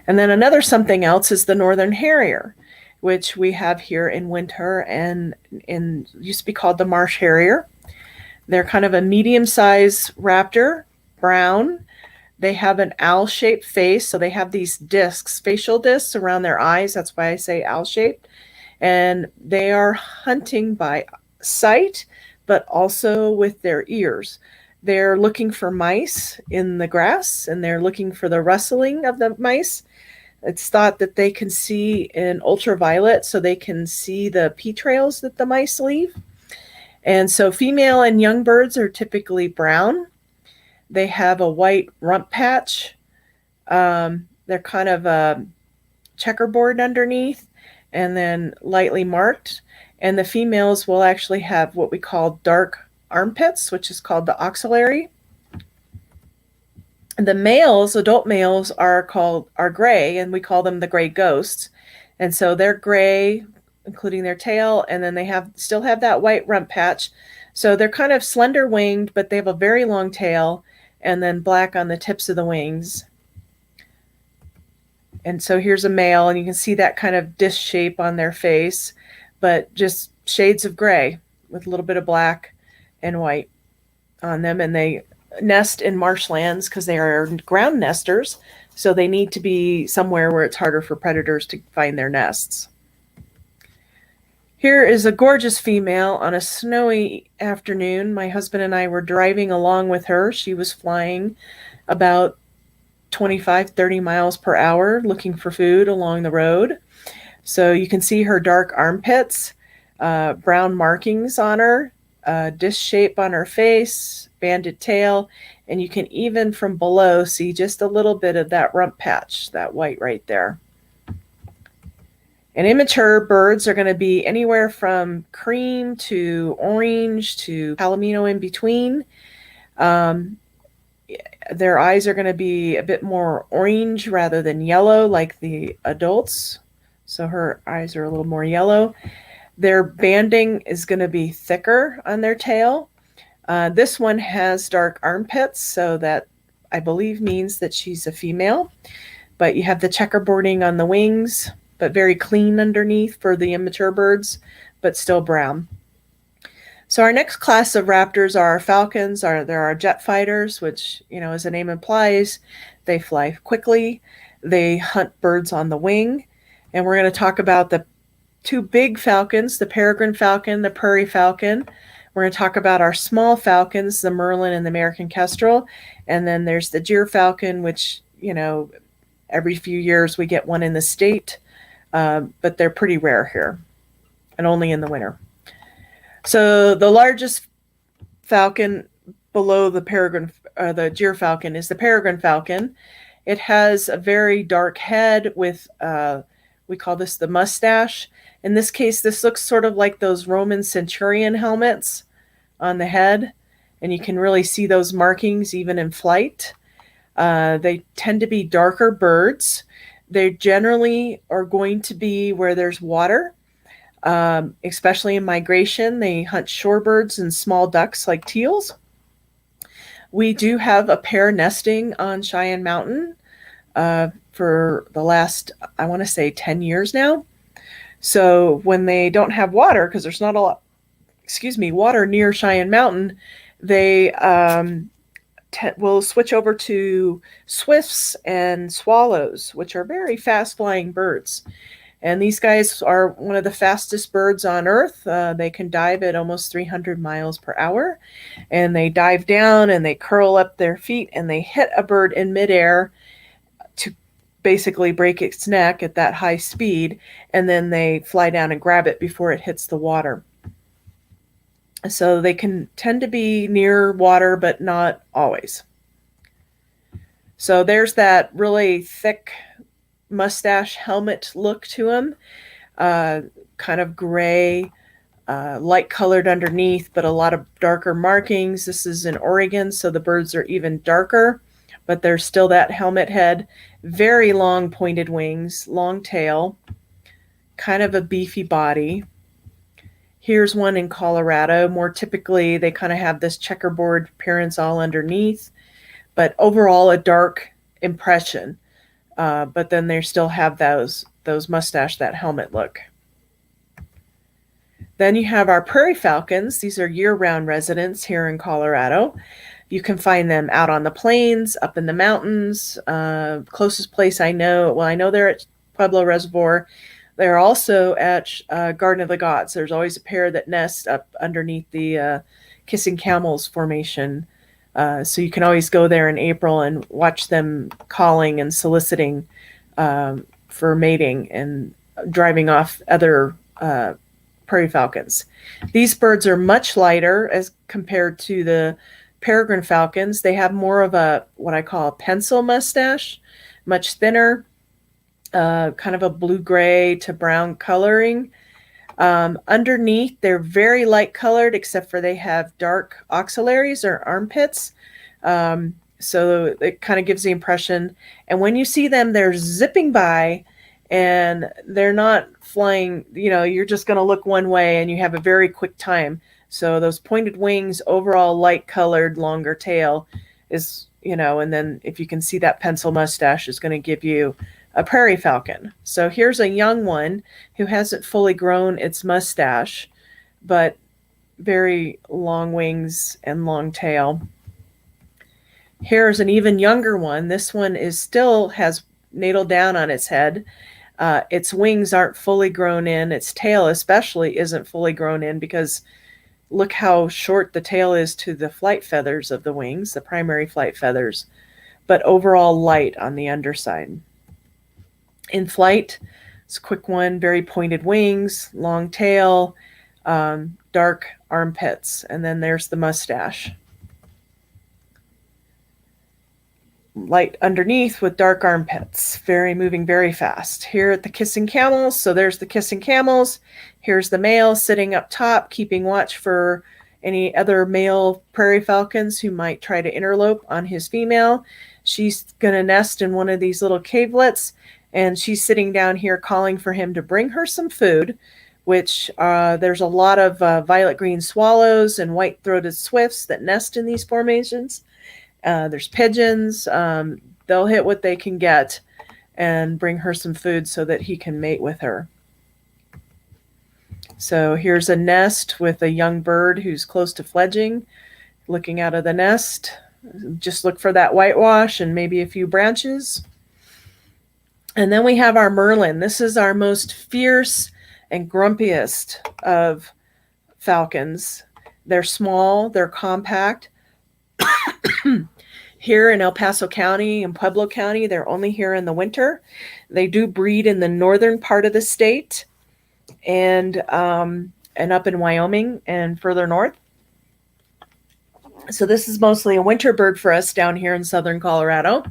And then another something else is the northern harrier, which we have here in winter and used to be called the marsh harrier. They're kind of a medium-sized raptor, brown. They have an owl-shaped face, so they have these discs, facial discs around their eyes. That's why I say owl-shaped. And they are hunting by sight, but also with their ears. They're looking for mice in the grass, and they're looking for the rustling of the mice. It's thought that they can see in ultraviolet, so they can see the pee trails that the mice leave. And so female and young birds are typically brown. They have a white rump patch. They're kind of a checkerboard underneath, and then lightly marked. And the females will actually have what we call dark armpits, which is called the oxalary. And the males, adult males, are gray, and we call them the gray ghosts. And so they're gray, including their tail, and then they still have that white rump patch. So they're kind of slender winged, but they have a very long tail, and then black on the tips of the wings. And so here's a male, and you can see that kind of disc shape on their face, but just shades of gray with a little bit of black and white on them. And they nest in marshlands because they are ground nesters, so they need to be somewhere where it's harder for predators to find their nests. Here is a gorgeous female on a snowy afternoon. My husband and I were driving along with her. She was flying about 25, 30 miles per hour looking for food along the road. So you can see her dark armpits, brown markings on her, disc shape on her face, banded tail, and you can even from below see just a little bit of that rump patch, that white right there. And immature birds are going to be anywhere from cream to orange to palomino in between. Their eyes are going to be a bit more orange rather than yellow like the adults. So her eyes are a little more yellow. Their banding is going to be thicker on their tail. This one has dark armpits, so that I believe means that she's a female. but you have the checkerboarding on the wings, but very clean underneath for the immature birds, but still brown. So our next class of raptors are our falcons. There are jet fighters, which, as the name implies, they fly quickly. They hunt birds on the wing. And we're going to talk about the two big falcons, the peregrine falcon, the prairie falcon. We're going to talk about our small falcons, the merlin and the American kestrel. And then there's the gyrfalcon, which, every few years we get one in the state, but they're pretty rare here and only in the winter. So the largest falcon below the gyrfalcon is the peregrine falcon. It has a very dark head with, we call this the mustache. In this case, this looks sort of like those Roman centurion helmets on the head, and you can really see those markings even in flight. They tend to be darker birds. They generally are going to be where there's water. Especially in migration. They hunt shorebirds and small ducks like teals. We do have a pair nesting on Cheyenne Mountain for the last, I want to say 10 years now. So when they don't have water, because there's not a lot, water near Cheyenne Mountain, they will switch over to swifts and swallows, which are very fast flying birds. And these guys are one of the fastest birds on Earth. They can dive at almost 300 miles per hour. And they dive down and they curl up their feet and they hit a bird in midair to basically break its neck at that high speed. And then they fly down and grab it before it hits the water. So they can tend to be near water, but not always. So there's that really thick mustache helmet look to him, kind of gray, light colored underneath, but a lot of darker markings. This is in Oregon, so the birds are even darker, but there's still that helmet head, very long pointed wings, long tail, kind of a beefy body. Here's one in Colorado. More typically, they kind of have this checkerboard appearance all underneath, but overall a dark impression. But then they still have those mustache, that helmet look. Then you have our prairie falcons. These are year-round residents here in Colorado. You can find them out on the plains, up in the mountains. Closest place I know they're at Pueblo Reservoir. They're also at Garden of the Gods. There's always a pair that nest up underneath the Kissing Camels formation. So you can always go there in April and watch them calling and soliciting for mating and driving off other prairie falcons. These birds are much lighter as compared to the peregrine falcons. They have more of what I call a pencil mustache, much thinner, kind of a blue-gray to brown coloring. Underneath, they're very light colored, except for they have dark axillaries or armpits. So it kind of gives the impression. And when you see them, they're zipping by and they're not flying, you're just going to look one way and you have a very quick time. So those pointed wings, overall light colored, longer tail is, and then if you can see that pencil mustache is going to give you a prairie falcon. So here's a young one who hasn't fully grown its mustache, but very long wings and long tail. Here's an even younger one. This one still has natal down on its head. Its wings aren't fully grown in. Its tail especially isn't fully grown in because look how short the tail is to the flight feathers of the wings, the primary flight feathers, but overall light on the underside. In flight, it's a quick one, very pointed wings, long tail, dark armpits, and then there's the mustache. Light underneath with dark armpits, moving very fast. Here at the Kissing Camels, so there's the Kissing Camels. Here's the male sitting up top, keeping watch for any other male prairie falcons who might try to interlope on his female. She's going to nest in one of these little cavelets, and she's sitting down here calling for him to bring her some food, which there's a lot of violet green swallows and white-throated swifts that nest in these formations. There's pigeons. They'll hit what they can get. and bring her some food so that he can mate with her. So here's a nest with a young bird who's close to fledging, looking out of the nest. Just look for that whitewash and maybe a few branches. And then we have our merlin. This is our most fierce and grumpiest of falcons. They're small, they're compact. Here in El Paso County and Pueblo County, they're only here in the winter. They do breed in the northern part of the state and up in Wyoming and further north. So this is mostly a winter bird for us down here in southern Colorado.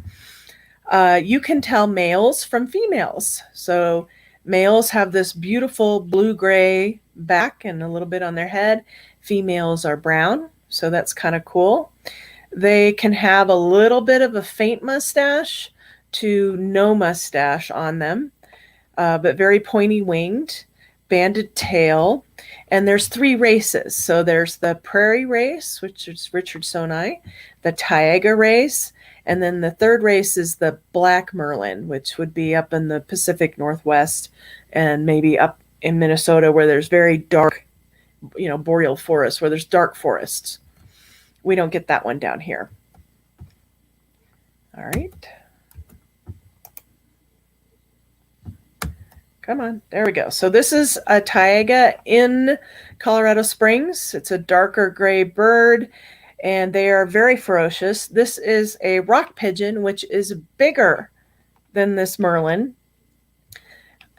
You can tell males from females. So males have this beautiful blue-gray back and a little bit on their head. Females are brown, so that's kind of cool. They can have a little bit of a faint mustache to no mustache on them, but very pointy-winged, banded tail. And there's 3 races. So there's the prairie race, which is Richardsoni, the taiga race, and then the 3rd race is the black merlin, which would be up in the Pacific Northwest and maybe up in Minnesota where there's very dark, boreal forests, where there's dark forests. We don't get that one down here. All right. Come on. There we go. So this is a taiga in Colorado Springs. It's a darker gray bird, and they are very ferocious. This is a rock pigeon, which is bigger than this merlin.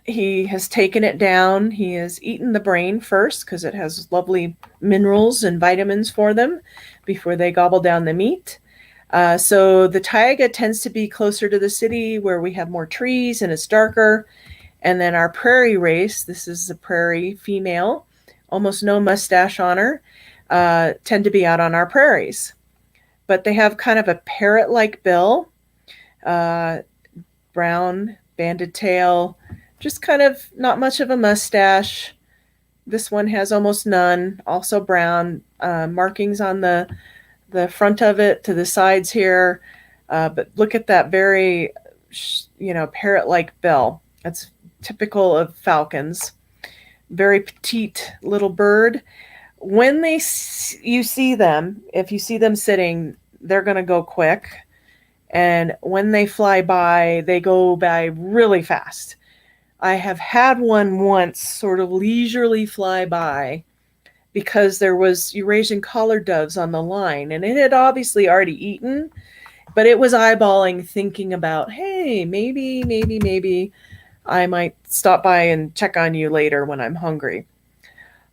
He has taken it down. He has eaten the brain first because it has lovely minerals and vitamins for them before they gobble down the meat. So the taiga tends to be closer to the city where we have more trees and it's darker. And then our prairie race, this is a prairie female, almost no mustache on her, tend to be out on our prairies. But they have kind of a parrot-like bill, brown, banded tail, just kind of not much of a mustache. This one has almost none, also brown, markings on the front of it to the sides here. But look at that very, parrot-like bill. That's typical of falcons. Very petite little bird. When you see them, if you see them sitting, they're going to go quick. And when they fly by, they go by really fast. I have had one once sort of leisurely fly by because there was Eurasian collared doves on the line, and it had obviously already eaten, but it was eyeballing, thinking about, hey, maybe I might stop by and check on you later when I'm hungry.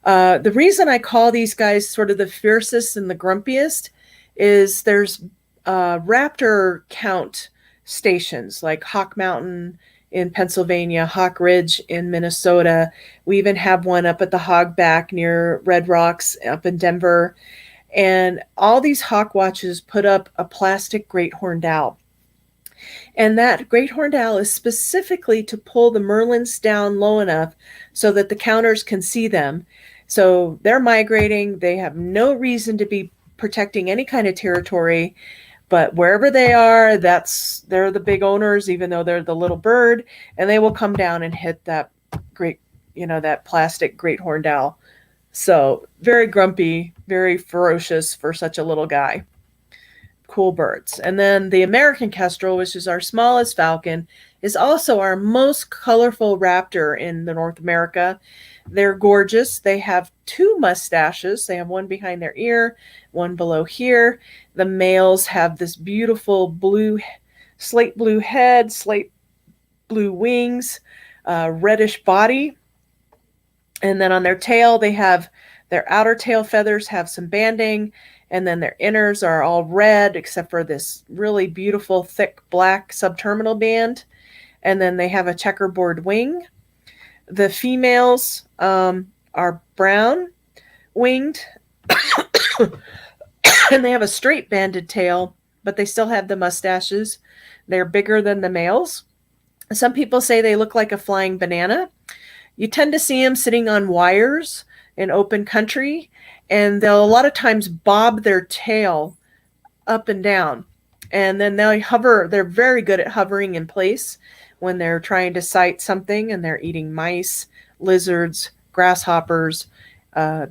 The reason I call these guys sort of the fiercest and the grumpiest is there's raptor count stations like Hawk Mountain in Pennsylvania, Hawk Ridge in Minnesota. We even have one up at the Hogback near Red Rocks up in Denver. And all these hawk watches put up a plastic great horned owl. And that great horned owl is specifically to pull the merlins down low enough so that the counters can see them. So they're migrating. They have no reason to be protecting any kind of territory. But wherever they are, they're the big owners, even though they're the little bird, and they will come down and hit that that plastic great horned owl. So very grumpy, very ferocious for such a little guy. Cool birds. And then the American kestrel, which is our smallest falcon, is also our most colorful raptor in the North America. They're gorgeous. They have 2 mustaches. They have one behind their ear, one below here. The males have this beautiful slate blue head, slate blue wings, reddish body. And then on their tail, they have their outer tail feathers have some banding, and then their inners are all red except for this really beautiful thick black subterminal band. And then they have a checkerboard wing. The females are brown winged and they have a straight banded tail, but they still have the mustaches. They're bigger than the males. Some people say they look like a flying banana. You tend to see them sitting on wires in open country, and they'll a lot of times bob their tail up and down. And then they hover. They're very good at hovering in place when they're trying to site something and they're eating mice, lizards, grasshoppers,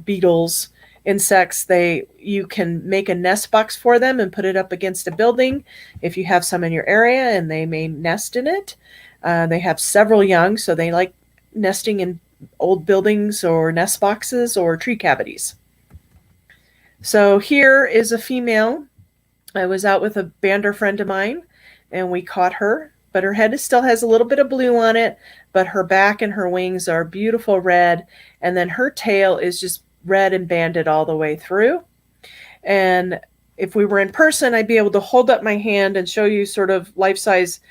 beetles, insects. You can make a nest box for them and put it up against a building if you have some in your area, and they may nest in it. They have several young, so they like nesting in old buildings or nest boxes or tree cavities. So here is a female. I was out with a bander friend of mine, and we caught her, but her head still has a little bit of blue on it, but her back and her wings are beautiful red, and then her tail is just red and banded all the way through. And if we were in person, I'd be able to hold up my hand and show you sort of life-size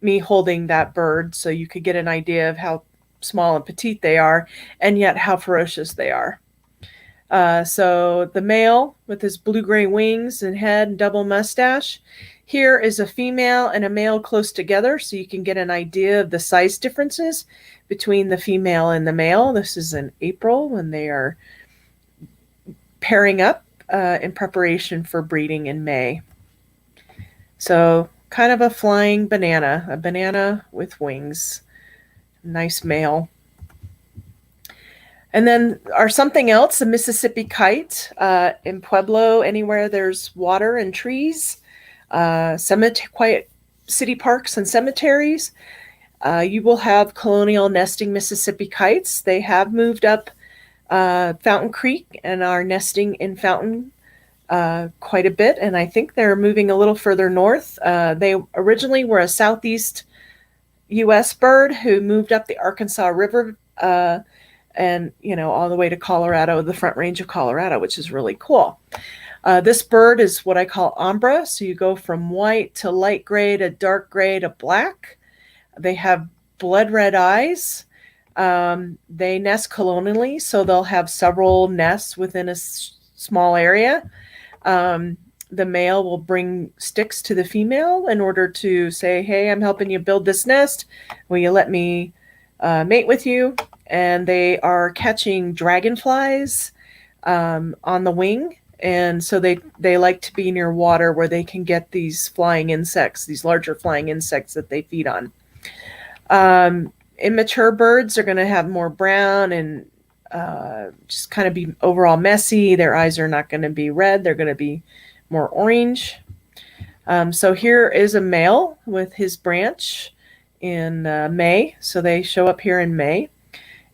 me holding that bird, so you could get an idea of how small and petite they are, and yet how ferocious they are. So the male with his blue-gray wings and head and double mustache. Here is a female and a male close together, so you can get an idea of the size differences between the female and the male. This is in April when they are pairing up in preparation for breeding in May. So kind of a flying banana, a banana with wings. Nice male. And then our something else, the Mississippi kite. In Pueblo, anywhere there's water and trees, quiet city parks and cemeteries, you will have colonial nesting Mississippi kites. They have moved up Fountain Creek and are nesting in Fountain quite a bit, and I think they're moving a little further north. They originally were a southeast U.S. bird who moved up the Arkansas River and all the way to Colorado, the Front Range of Colorado, which is really cool. This bird is what I call ombre, so you go from white to light gray to dark gray to black. They have blood red eyes. They nest colonially, so they'll have several nests within a small area. The male will bring sticks to the female in order to say, hey, I'm helping you build this nest. Will you let me mate with you? And they are catching dragonflies on the wing. And so they like to be near water where they can get these flying insects, these larger flying insects that they feed on. Immature birds are going to have more brown and just kind of be overall messy. Their eyes are not going to be red. They're going to be more orange. So here is a male with his branch in May. So they show up here in May.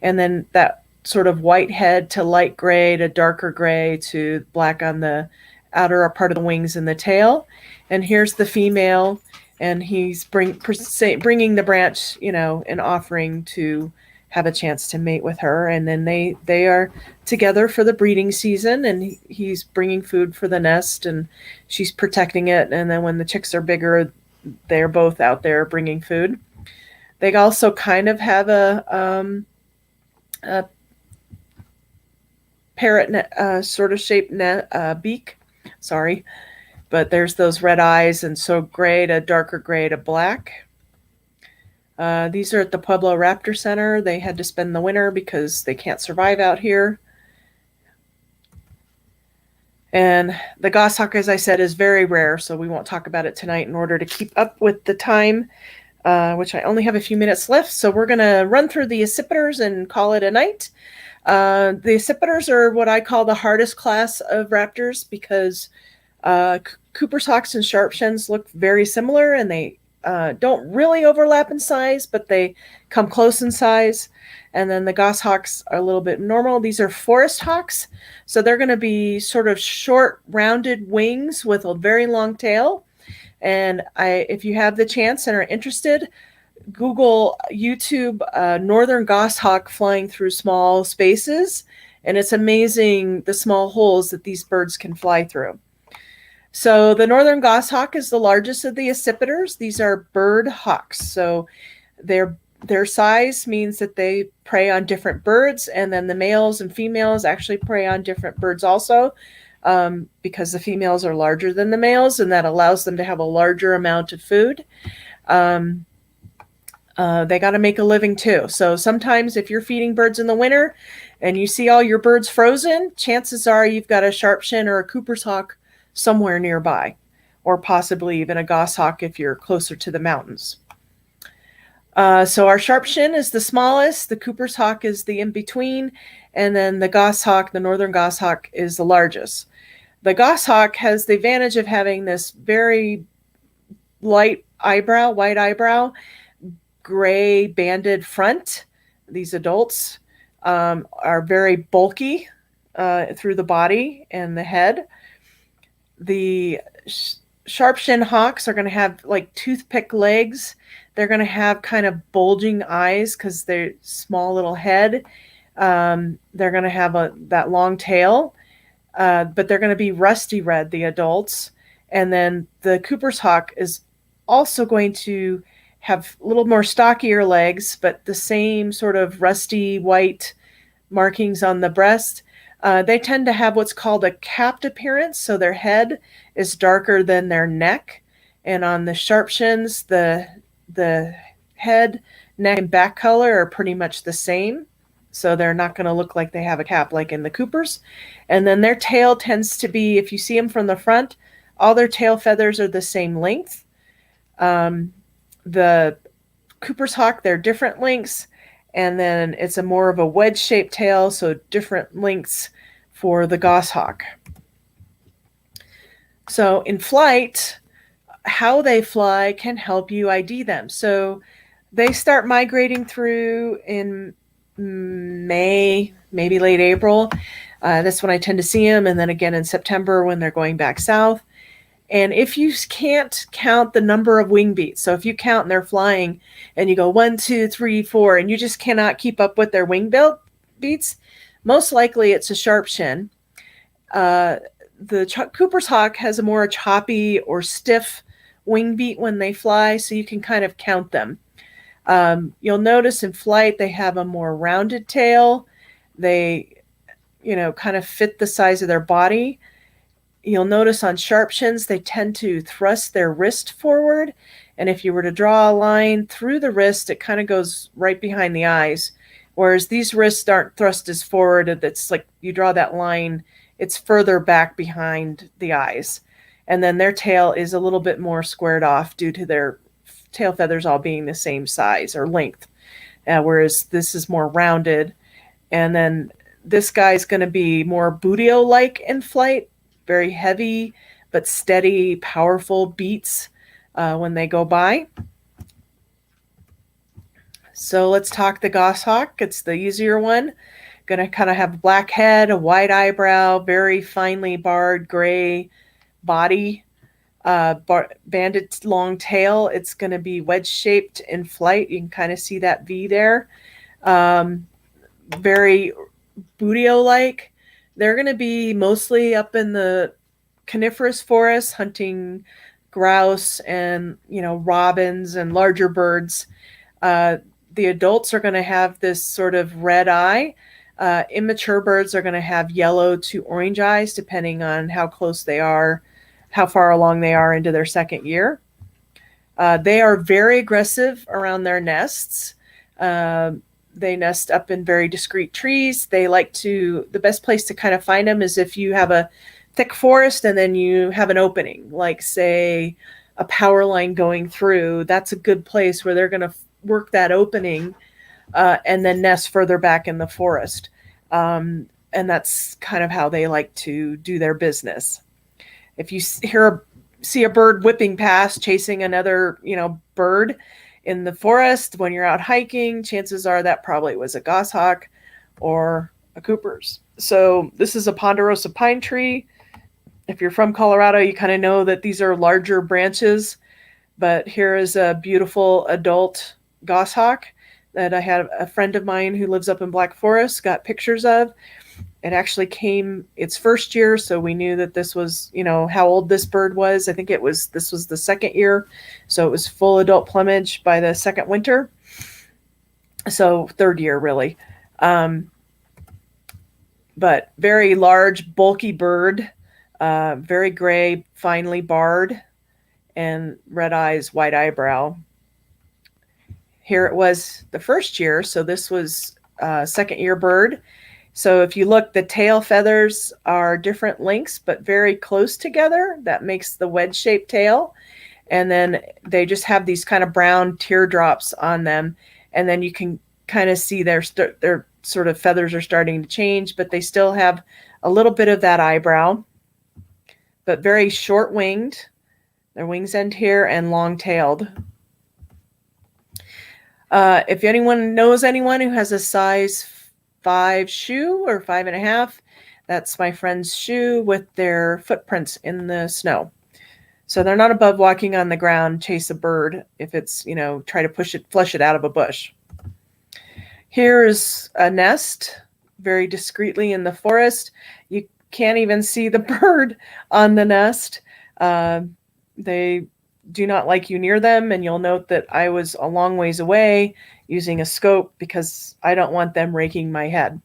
And then that sort of white head to light gray to darker gray to black on the outer part of the wings and the tail. And here's the female, and he's bringing the branch, an offering to have a chance to mate with her. And then they are together for the breeding season, and he's bringing food for the nest, and she's protecting it. And then when the chicks are bigger, they're both out there bringing food. They also kind of have a parrot sort of shaped beak. Sorry. But there's those red eyes, and so gray to darker gray to black. These are at the Pueblo Raptor Center. They had to spend the winter because they can't survive out here. And the goshawk, as I said, is very rare, so we won't talk about it tonight in order to keep up with the time, which I only have a few minutes left. So we're going to run through the accipiters and call it a night. The accipiters are what I call the hardest class of raptors because Cooper's hawks and sharpshins look very similar, and they don't really overlap in size, but they come close in size. And then the goshawks are a little bit normal. These are forest hawks, so they're going to be sort of short, rounded wings with a very long tail. And if you have the chance and are interested, Google YouTube northern goshawk flying through small spaces, and it's amazing the small holes that these birds can fly through. So the northern goshawk is the largest of the accipiters. These are bird hawks. So their size means that they prey on different birds, and then the males and females actually prey on different birds also, because the females are larger than the males, and that allows them to have a larger amount of food. They got to make a living too. So sometimes if you're feeding birds in the winter and you see all your birds frozen, chances are you've got a sharpshin or a Cooper's hawk somewhere nearby, or possibly even a goshawk if you're closer to the mountains. So our sharpshin is the smallest, the Cooper's hawk is the in-between, and then the goshawk, the northern goshawk, is the largest. The goshawk has the advantage of having this very light eyebrow, white eyebrow, gray banded front. These adults are very bulky through the body and the head. The sharpshin hawks are going to have like toothpick legs. They're going to have kind of bulging eyes because they're small little head. They're going to have that long tail, but they're going to be rusty red, the adults. And then the Cooper's hawk is also going to have a little more stockier legs, but the same sort of rusty white markings on the breast. They tend to have what's called a capped appearance, so their head is darker than their neck. And on the sharpshins, the head, neck, and back color are pretty much the same. So they're not going to look like they have a cap like in the Coopers. And then their tail tends to be, if you see them from the front, all their tail feathers are the same length. The Cooper's hawk, they're different lengths. And then it's a more of a wedge-shaped tail, so different lengths for the goshawk. So in flight, how they fly can help you ID them. So they start migrating through in May, maybe late April. That's when I tend to see them. And then again in September when they're going back south. And if you can't count the number of wing beats, so if you count and they're flying and you go 1, 2, 3, 4, and you just cannot keep up with their wing beats, most likely it's a sharpshin. The Cooper's hawk has a more choppy or stiff wing beat when they fly, so you can kind of count them. You'll notice in flight they have a more rounded tail. They, kind of fit the size of their body. You'll notice on sharpshins, they tend to thrust their wrist forward. And if you were to draw a line through the wrist, it kind of goes right behind the eyes. Whereas these wrists aren't thrust as forward. It's like you draw that line, it's further back behind the eyes. And then their tail is a little bit more squared off due to their tail feathers all being the same size or length. Whereas this is more rounded. And then this guy's going to be more buteo-like in flight. Very heavy, but steady, powerful beats when they go by. So let's talk the goshawk. It's the easier one. Going to kind of have a black head, a white eyebrow, very finely barred gray body, banded long tail. It's going to be wedge-shaped in flight. You can kind of see that V there. Very buteo-like. They're going to be mostly up in the coniferous forests, hunting grouse and, robins and larger birds. The adults are going to have this sort of red eye. Immature birds are going to have yellow to orange eyes, depending on how close they are, how far along they are into their second year. They are very aggressive around their nests. They nest up in very discreet trees. The best place to kind of find them is if you have a thick forest and then you have an opening, like say a power line going through. That's a good place where they're going to work that opening and then nest further back in the forest. And that's kind of how they like to do their business. If you see a bird whipping past, chasing another, bird, in the forest, when you're out hiking, chances are that probably was a goshawk or a Cooper's. So this is a ponderosa pine tree. If you're from Colorado, you kind of know that these are larger branches. But here is a beautiful adult goshawk that I had a friend of mine who lives up in Black Forest got pictures of. It actually came its first year, so we knew that this was, how old this bird was. I think this was the second year, so it was full adult plumage by the second winter. So third year, really. But very large, bulky bird, very gray, finely barred, and red eyes, white eyebrow. Here it was the first year, so this was a second year bird. So if you look, the tail feathers are different lengths, but very close together. That makes the wedge-shaped tail. and then they just have these kind of brown teardrops on them, and then you can kind of see their sort of feathers are starting to change, but they still have a little bit of that eyebrow, but very short-winged. Their wings end here and long-tailed. If anyone knows anyone who has a size 5 shoe or 5.5, that's my friend's shoe with their footprints in the snow. So they're not above walking on the ground, chase a bird if it's, try to flush it out of a bush. Here's a nest very discreetly in the forest. You can't even see the bird on the nest. They do not like you near them, and you'll note that I was a long ways away using a scope because I don't want them raking my head.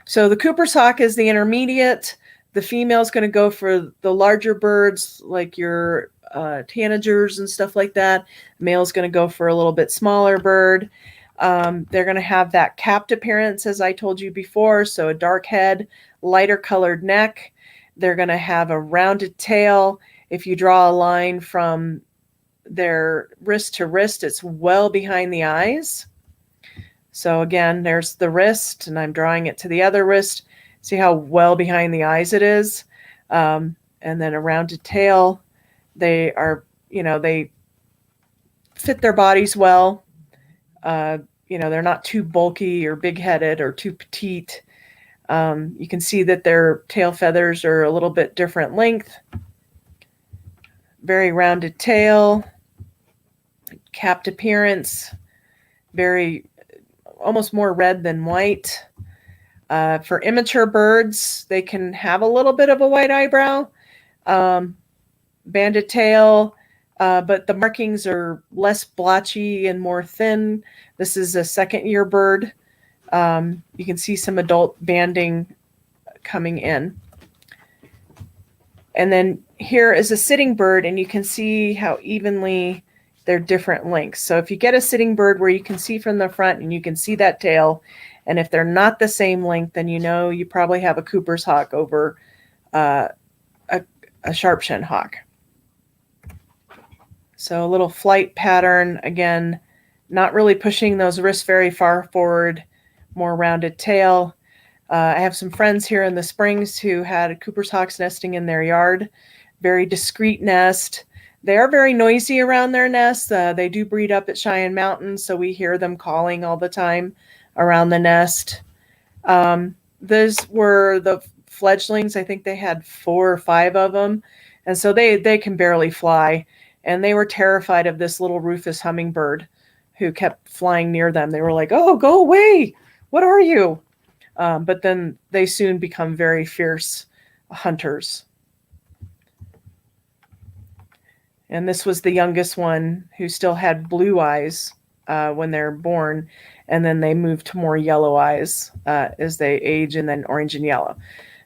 So the Cooper's hawk is the intermediate. The female is going to go for the larger birds like your tanagers and stuff like that. The male is going to go for a little bit smaller bird. They're going to have that capped appearance, as I told you before, so a dark head, lighter colored neck. They're going to have a rounded tail. If you draw a line from their wrist to wrist, it's well behind the eyes. So again, there's the wrist, and I'm drawing it to the other wrist. See how well behind the eyes it is? And then a rounded tail. They are, they fit their bodies well. They're not too bulky or big-headed or too petite. You can see that their tail feathers are a little bit different length. Very rounded tail, capped appearance, very almost more red than white. For immature birds, they can have a little bit of a white eyebrow, banded tail, but the markings are less blotchy and more thin. This is a second-year bird. You can see some adult banding coming in. And then here is a sitting bird, and you can see how evenly they're different lengths. So if you get a sitting bird where you can see from the front and you can see that tail, and if they're not the same length, then you probably have a Cooper's hawk over a sharp-shinned hawk. So a little flight pattern, again, not really pushing those wrists very far forward, more rounded tail. I have some friends here in the Springs who had Cooper's hawks nesting in their yard. Very discreet nest. They are very noisy around their nests. They do breed up at Cheyenne Mountain, so we hear them calling all the time around the nest. Those were the fledglings. I think they had 4 or 5 of them. And so they can barely fly. And they were terrified of this little rufous hummingbird who kept flying near them. They were like, "Oh, go away. What are you?" But then they soon become very fierce hunters. And this was the youngest one who still had blue eyes when they're born. And then they move to more yellow eyes as they age, and then orange and yellow.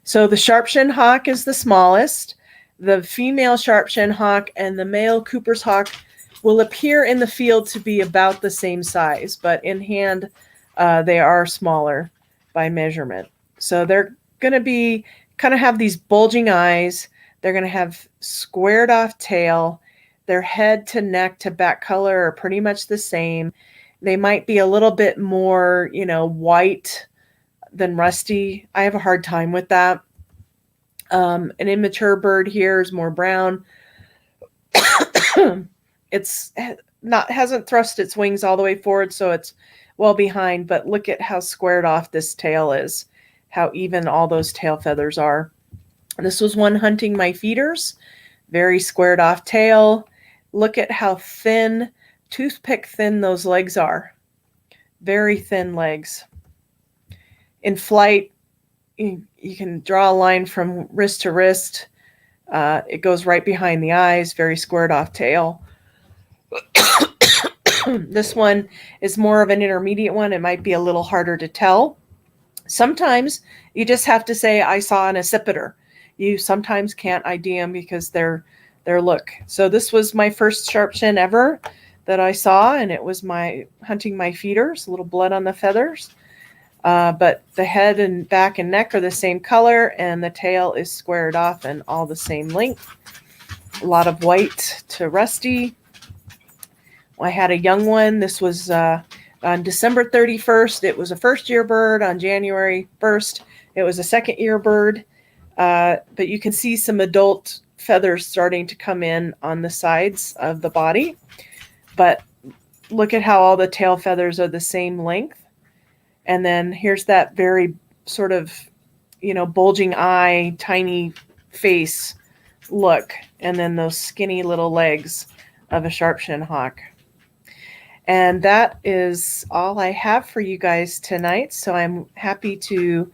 So the sharp-shinned hawk is the smallest. The female sharp-shinned hawk and the male Cooper's hawk will appear in the field to be about the same size, but in hand they are smaller by measurement. So they're going to be kind of have these bulging eyes. They're going to have squared off tail. Their head to neck to back color are pretty much the same. They might be a little bit more, white than rusty. I have a hard time with that. An immature bird here is more brown. Hasn't thrust its wings all the way forward, so it's well behind, but look at how squared off this tail is, how even all those tail feathers are. This was one hunting my feeders, very squared off tail. Look at how thin, toothpick thin those legs are. Very thin legs. In flight, you can draw a line from wrist to wrist. It goes right behind the eyes, very squared off tail. This one is more of an intermediate one. It might be a little harder to tell. Sometimes you just have to say, "I saw an accipiter." You sometimes can't ID them because their look. So this was my first sharp chin ever that I saw, and it was my hunting my feeders, a little blood on the feathers. But the head and back and neck are the same color, and the tail is squared off and all the same length. a lot of white to rusty. I had a young one. This was on December 31st. It was a first-year bird. On January 1st, it was a second-year bird. But you can see some adult feathers starting to come in on the sides of the body. But look at how all the tail feathers are the same length. And then here's that very sort of, bulging eye, tiny face look. And then those skinny little legs of a sharp-shin hawk. And that is all I have for you guys tonight. So I'm happy to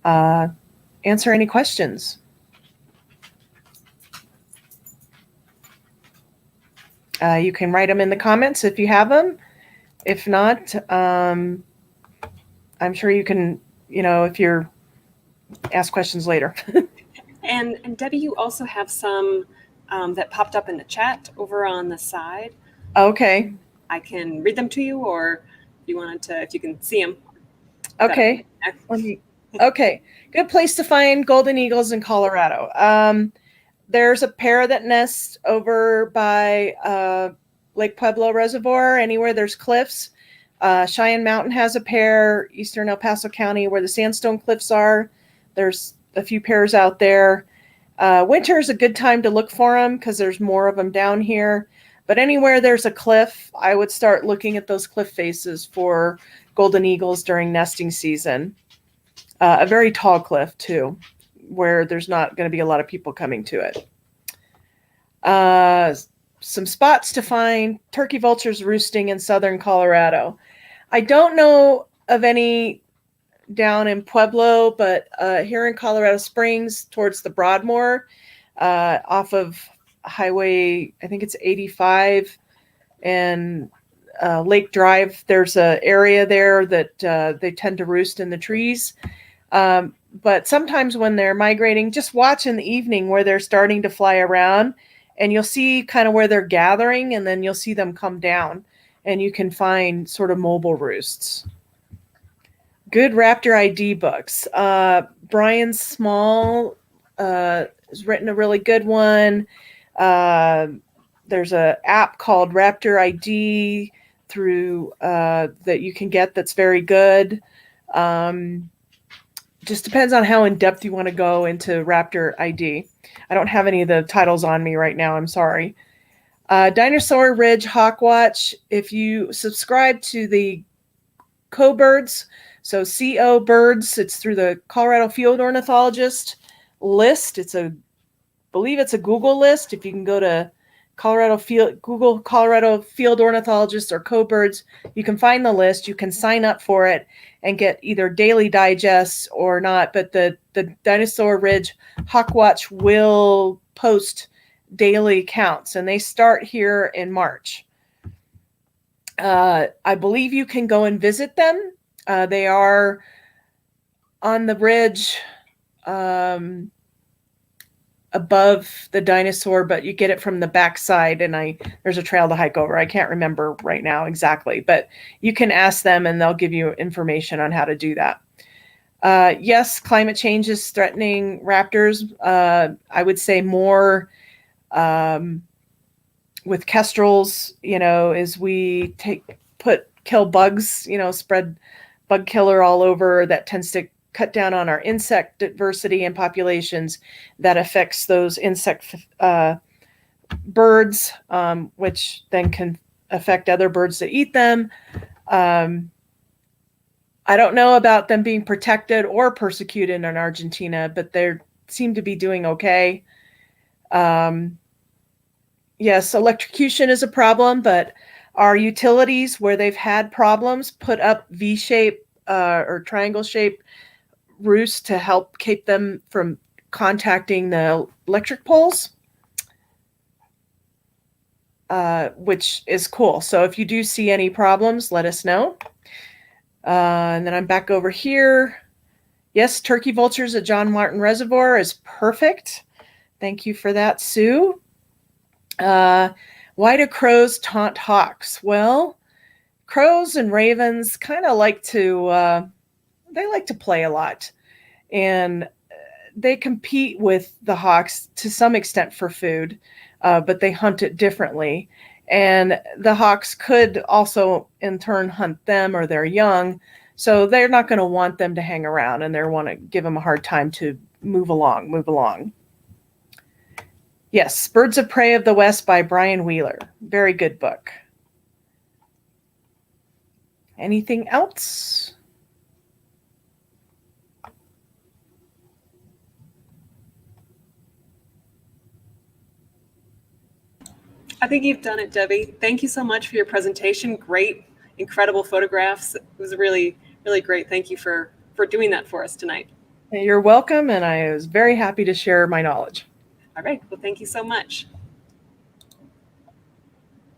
answer any questions. You can write them in the comments if you have them. If not, I'm sure you can, if you're ask questions later. And Debbie, you also have some that popped up in the chat over on the side. Okay. I can read them to you, or if you can see them. Okay. Okay. Good place to find golden eagles in Colorado. There's a pair that nest over by Lake Pueblo Reservoir, anywhere there's cliffs. Cheyenne Mountain has a pair, eastern El Paso County, where the sandstone cliffs are. There's a few pairs out there. Winter is a good time to look for them because there's more of them down here. But anywhere there's a cliff, I would start looking at those cliff faces for golden eagles during nesting season. A very tall cliff, too, where there's not going to be a lot of people coming to it. Some spots to find turkey vultures roosting in southern Colorado. I don't know of any down in Pueblo, but here in Colorado Springs towards the Broadmoor, off of Highway, I think it's 85 and Lake Drive, there's an area there that they tend to roost in the trees. But sometimes when they're migrating, just watch in the evening where they're starting to fly around, and you'll see kind of where they're gathering, and then you'll see them come down, and you can find sort of mobile roosts. Good Raptor ID books. Brian Small has written a really good one. There's an app called Raptor ID through that you can get that's very good. Just depends on how in depth you want to go into Raptor ID. I don't have any of the titles on me right now. I'm sorry. Dinosaur Ridge Hawkwatch. If you subscribe to the CoBirds, so CO Birds, it's through the Colorado Field Ornithologist list. I believe it's a Google list. If you can go to Google Colorado Field Ornithologist or CoBirds, you can find the list. You can sign up for it and get either daily digests or not. But the Dinosaur Ridge Hawkwatch will post daily counts, and they start here in March. I believe you can go and visit them. They are on the ridge above the dinosaur, but you get it from the backside, and there's a trail to hike over. I can't remember right now exactly, but you can ask them and they'll give you information on how to do that. Yes, climate change is threatening raptors. I would say more with kestrels, as we kill bugs, spread bug killer all over, that tends to cut down on our insect diversity and populations. That affects those insect birds, which then can affect other birds that eat them. I don't know about them being protected or persecuted in Argentina, but they seem to be doing okay. Yes, electrocution is a problem, but our utilities where they've had problems put up V-shape or triangle-shape roosts to help keep them from contacting the electric poles, which is cool. So if you do see any problems, let us know. And then I'm back over here. Yes, turkey vultures at John Martin Reservoir is perfect. Thank you for that, Sue. Why do crows taunt hawks? Well, crows and ravens kind of like to play a lot, and they compete with the hawks to some extent for food. but they hunt it differently. And the hawks could also in turn hunt them or their young. So they're not going to want them to hang around, and they want to give them a hard time to move along, move along. Yes, Birds of Prey of the West by Brian Wheeler. Very good book. Anything else? I think you've done it, Debbie. Thank you so much for your presentation. Great, incredible photographs. It was really, really great. Thank you for doing that for us tonight. You're welcome, and I was very happy to share my knowledge. All right. Well, thank you so much.